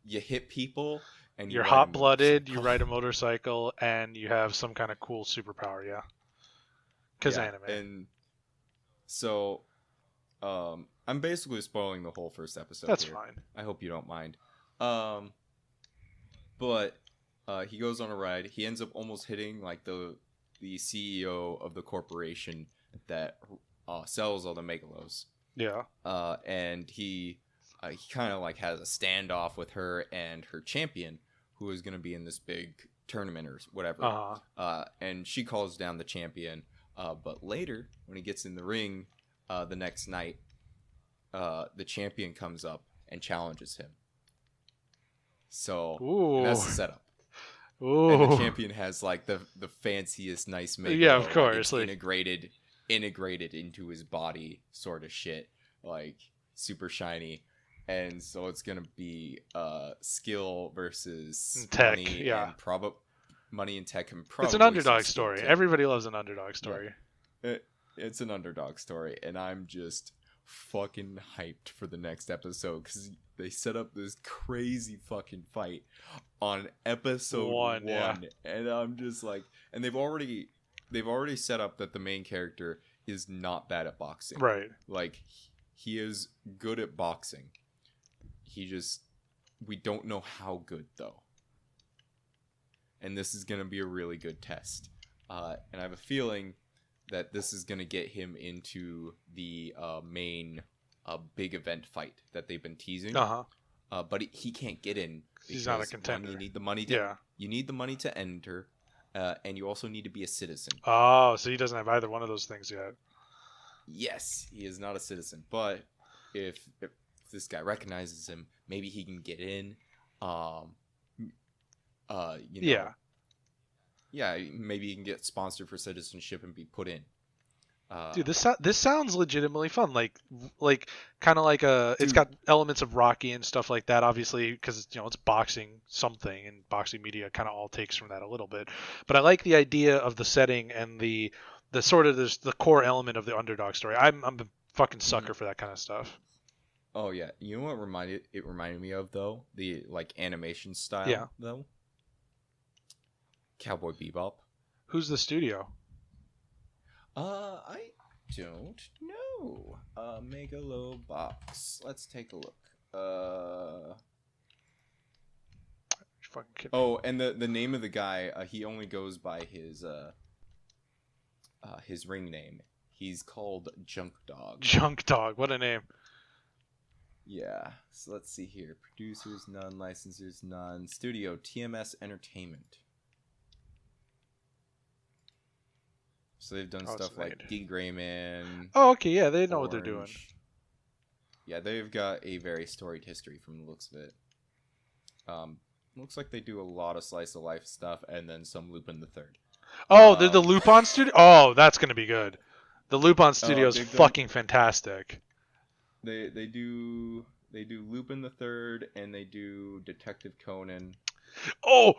You hit people and You're ride a hot-blooded, you motorcycle. ride a motorcycle, and you have some kind of cool superpower, yeah. Because Yeah, anime. And so, I'm basically spoiling the whole first episode. That's here. fine. I hope you don't mind. But he goes on a ride. He ends up almost hitting like the CEO of the corporation that sells all the Megalos. Yeah. And he kind of like has a standoff with her and her champion, who is going to be in this big tournament or whatever. And she calls down the champion. But later, when he gets in the ring the next night, the champion comes up and challenges him. So that's the setup. Ooh. And the champion has like the fanciest, nice makeup. Yeah, of course. Like, integrated into his body, sort of shit. Like super shiny. And so it's gonna be skill versus tech. Money Yeah. And money and tech and probably it's an underdog story. Everybody loves an underdog story. Yeah. It's an underdog story, and I'm just fucking hyped for the next episode because they set up this crazy fucking fight on episode one. Yeah. And I'm just like, and they've already set up that the main character is not bad at boxing. Right. Like he is good at boxing. We don't know how good though. And this is going to be a really good test. And I have a feeling that this is going to get him into the main big event fight that they've been teasing. But he can't get in. He's not a contender. You need the money to enter, and you also need to be a citizen. Oh, so he doesn't have either one of those things yet. Yes, he is not a citizen. But if this guy recognizes him, maybe he can get in. Yeah, maybe you can get sponsored for citizenship and be put in. Dude, this sounds legitimately fun. Like kind of like it's got elements of Rocky and stuff like that. Obviously, because it's boxing something, and boxing media kind of all takes from that a little bit. But I like the idea of the setting and the sort of the core element of the underdog story. I'm a fucking sucker for that kind of stuff. Oh yeah, you know what reminded me of though? The like animation style though. Cowboy Bebop. Who's the studio? I don't know. Megalobox. Let's take a look. Fucking kidding. Oh, and the name of the guy, he only goes by his ring name. He's called Junk Dog. Junk Dog, what a name. Yeah. So let's see here. Producers none, licensors none. Studio TMS Entertainment. So they've done stuff like D. Grayman. Oh, okay, yeah, they know what they're doing. Yeah, they've got a very storied history from the looks of it. Looks like they do a lot of slice of life stuff, and then some Lupin the Third. Oh, they're the Lupin studio. Oh, that's gonna be good. The Lupin studio is fucking fantastic. They do Lupin the Third, and they do Detective Conan. Oh,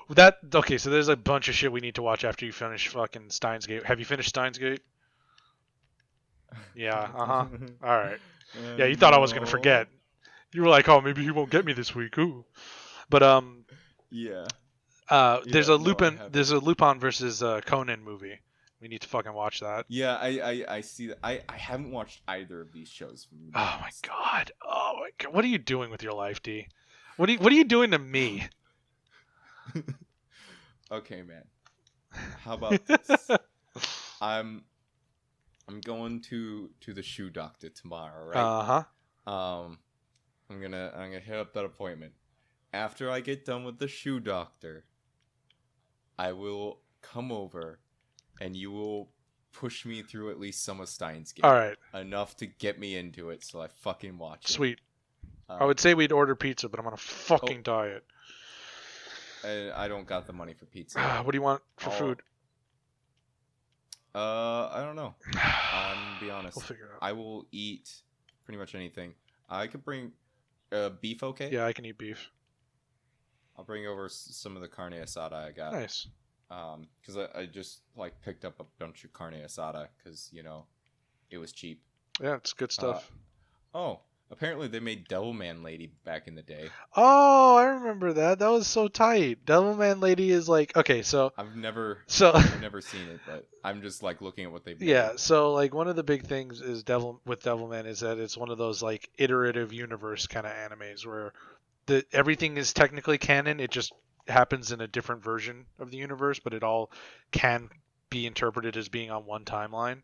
okay. So there's a bunch of shit we need to watch after you finish fucking Steins Gate. Have you finished Steins Gate? Yeah. All right. Yeah, you thought I was gonna forget. You were like, oh, maybe he won't get me this week. Ooh. But yeah. There's a Lupin versus Conan movie. We need to fucking watch that. Yeah, I see that. I haven't watched either of these shows. Oh my god. What are you doing with your life, D? What are you doing to me? Okay, man. How about this? I'm going to the shoe doctor tomorrow, right? I'm gonna hit up that appointment. After I get done with the shoe doctor, I will come over, and you will push me through at least some of Steins Gate. All right. Enough to get me into it, so I fucking watch it. Sweet. I would say we'd order pizza, but I'm on a fucking diet. I don't got the money for pizza. What do you want for food? I don't know. I'm gonna be honest. We'll figure it out. I will eat pretty much anything. I could bring beef. Okay. Yeah, I can eat beef. I'll bring over some of the carne asada I got. Nice. Because I just like picked up a bunch of carne asada because it was cheap. Yeah, it's good stuff. Apparently they made Devilman Lady back in the day. Oh, I remember that. That was so tight. Devilman Lady is like, okay, so I've never seen it, but I'm just like looking at what they made. Yeah, so like one of the big things is Devilman is that it's one of those like iterative universe kind of animes where everything is technically canon. It just happens in a different version of the universe, but it all can be interpreted as being on one timeline.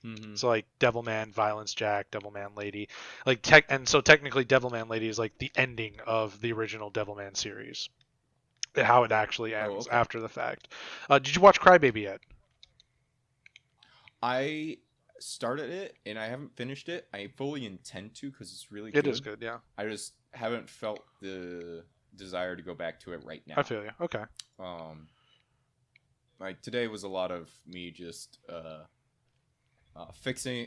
Mm-hmm. So like Devilman, Violence Jack, Devilman Lady, like tech, and so technically Devilman Lady is like the ending of the original Devilman series, how it actually Oh, ends okay. after the fact. Did you watch Crybaby yet? I started it and I haven't finished it. I fully intend to because it's really It is good. good, yeah. I just haven't felt the desire to go back to it right now. I feel you. Okay. Like today was a lot of me just fixing.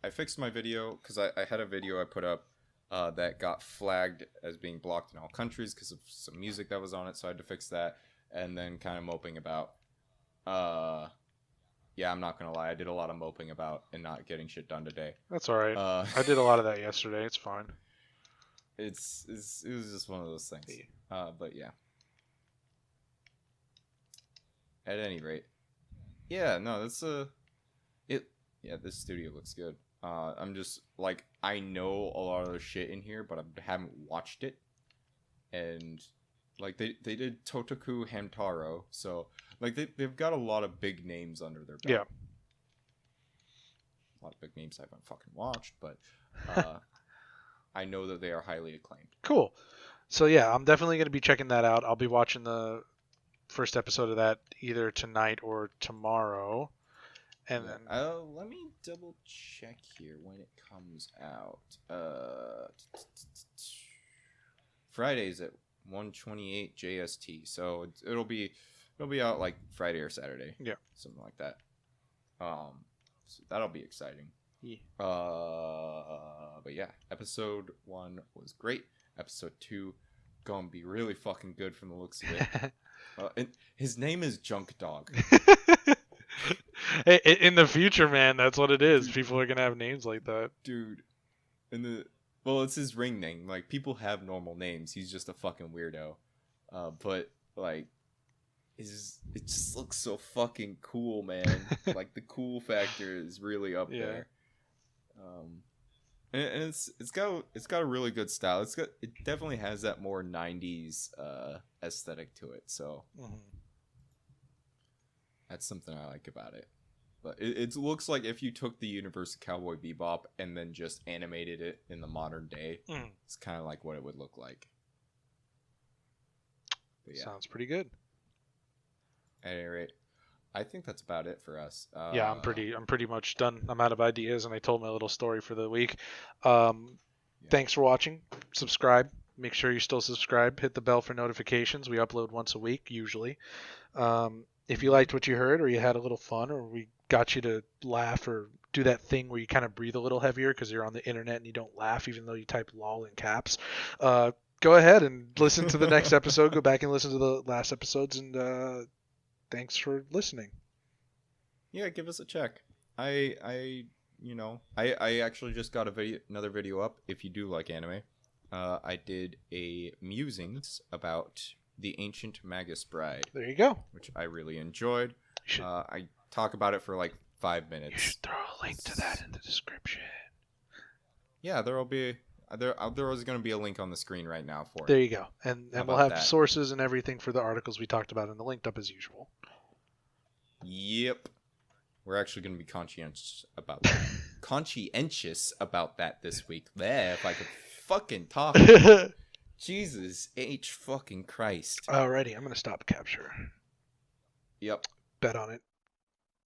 I fixed my video because I had a video I put up that got flagged as being blocked in all countries because of some music that was on it, so I had to fix that. And then kind of moping about. Yeah, I'm not gonna lie, I did a lot of moping about and not getting shit done today. That's all right. Uh, I did a lot of that yesterday. It's fine. it was just one of those things. But yeah. At any rate, yeah, no, that's it. Yeah, this studio looks good. I'm just like I know a lot of the shit in here, but I haven't watched it, and like they did Totoku Hamtaro, so like they've got a lot of big names under their belt. Yeah. A lot of big names I haven't fucking watched, but I know that they are highly acclaimed. Cool. So yeah, I'm definitely going to be checking that out. I'll be watching the first episode of that either tonight or tomorrow. And then let me double check here when it comes out. Friday's at 1:28 JST, so it'll be out like Friday or Saturday. Yeah, something like that. So that'll be exciting. Yeah. But yeah, episode 1 was great. Episode 2 gonna be really fucking good from the looks of it. And his name is Junk Dog. In the future, man, that's what it is. People are gonna have names like that, dude. Well, it's his ring name. Like people have normal names. He's just a fucking weirdo. But like, it just looks so fucking cool, man. Like the cool factor is really up there. And it's got a really good style. It definitely has that more 90s aesthetic to it. So that's something I like about it. But it looks like if you took the universe of Cowboy Bebop and then just animated it in the modern day, it's kind of like what it would look like. But yeah. Sounds pretty good. At any rate, I think that's about it for us. Yeah, I'm pretty much done. I'm out of ideas, and I told my little story for the week. Thanks for watching. Subscribe. Make sure you still subscribe. Hit the bell for notifications. We upload once a week, usually. If you liked what you heard, or you had a little fun, or we got you to laugh, or do that thing where you kind of breathe a little heavier because you're on the internet and you don't laugh even though you type lol in caps, go ahead and listen to the next episode. Go back and listen to the last episodes, and thanks for listening. Yeah, give us a check. I actually just got another video up. If you do like anime, I did a musings about the Ancient Magus Bride. There you go. Which I really enjoyed. I talk about it for like 5 minutes. You should throw a link to that in the description. Yeah, there is going to be a link on the screen right now for it. There you go. And we'll have that? sources and everything for the articles we talked about in the linked up as usual. Yep. We're actually going to be conscientious about that. This week. There, if I could fucking talk. Jesus H fucking Christ. Alrighty, I'm going to stop capture. Yep. Bet on it.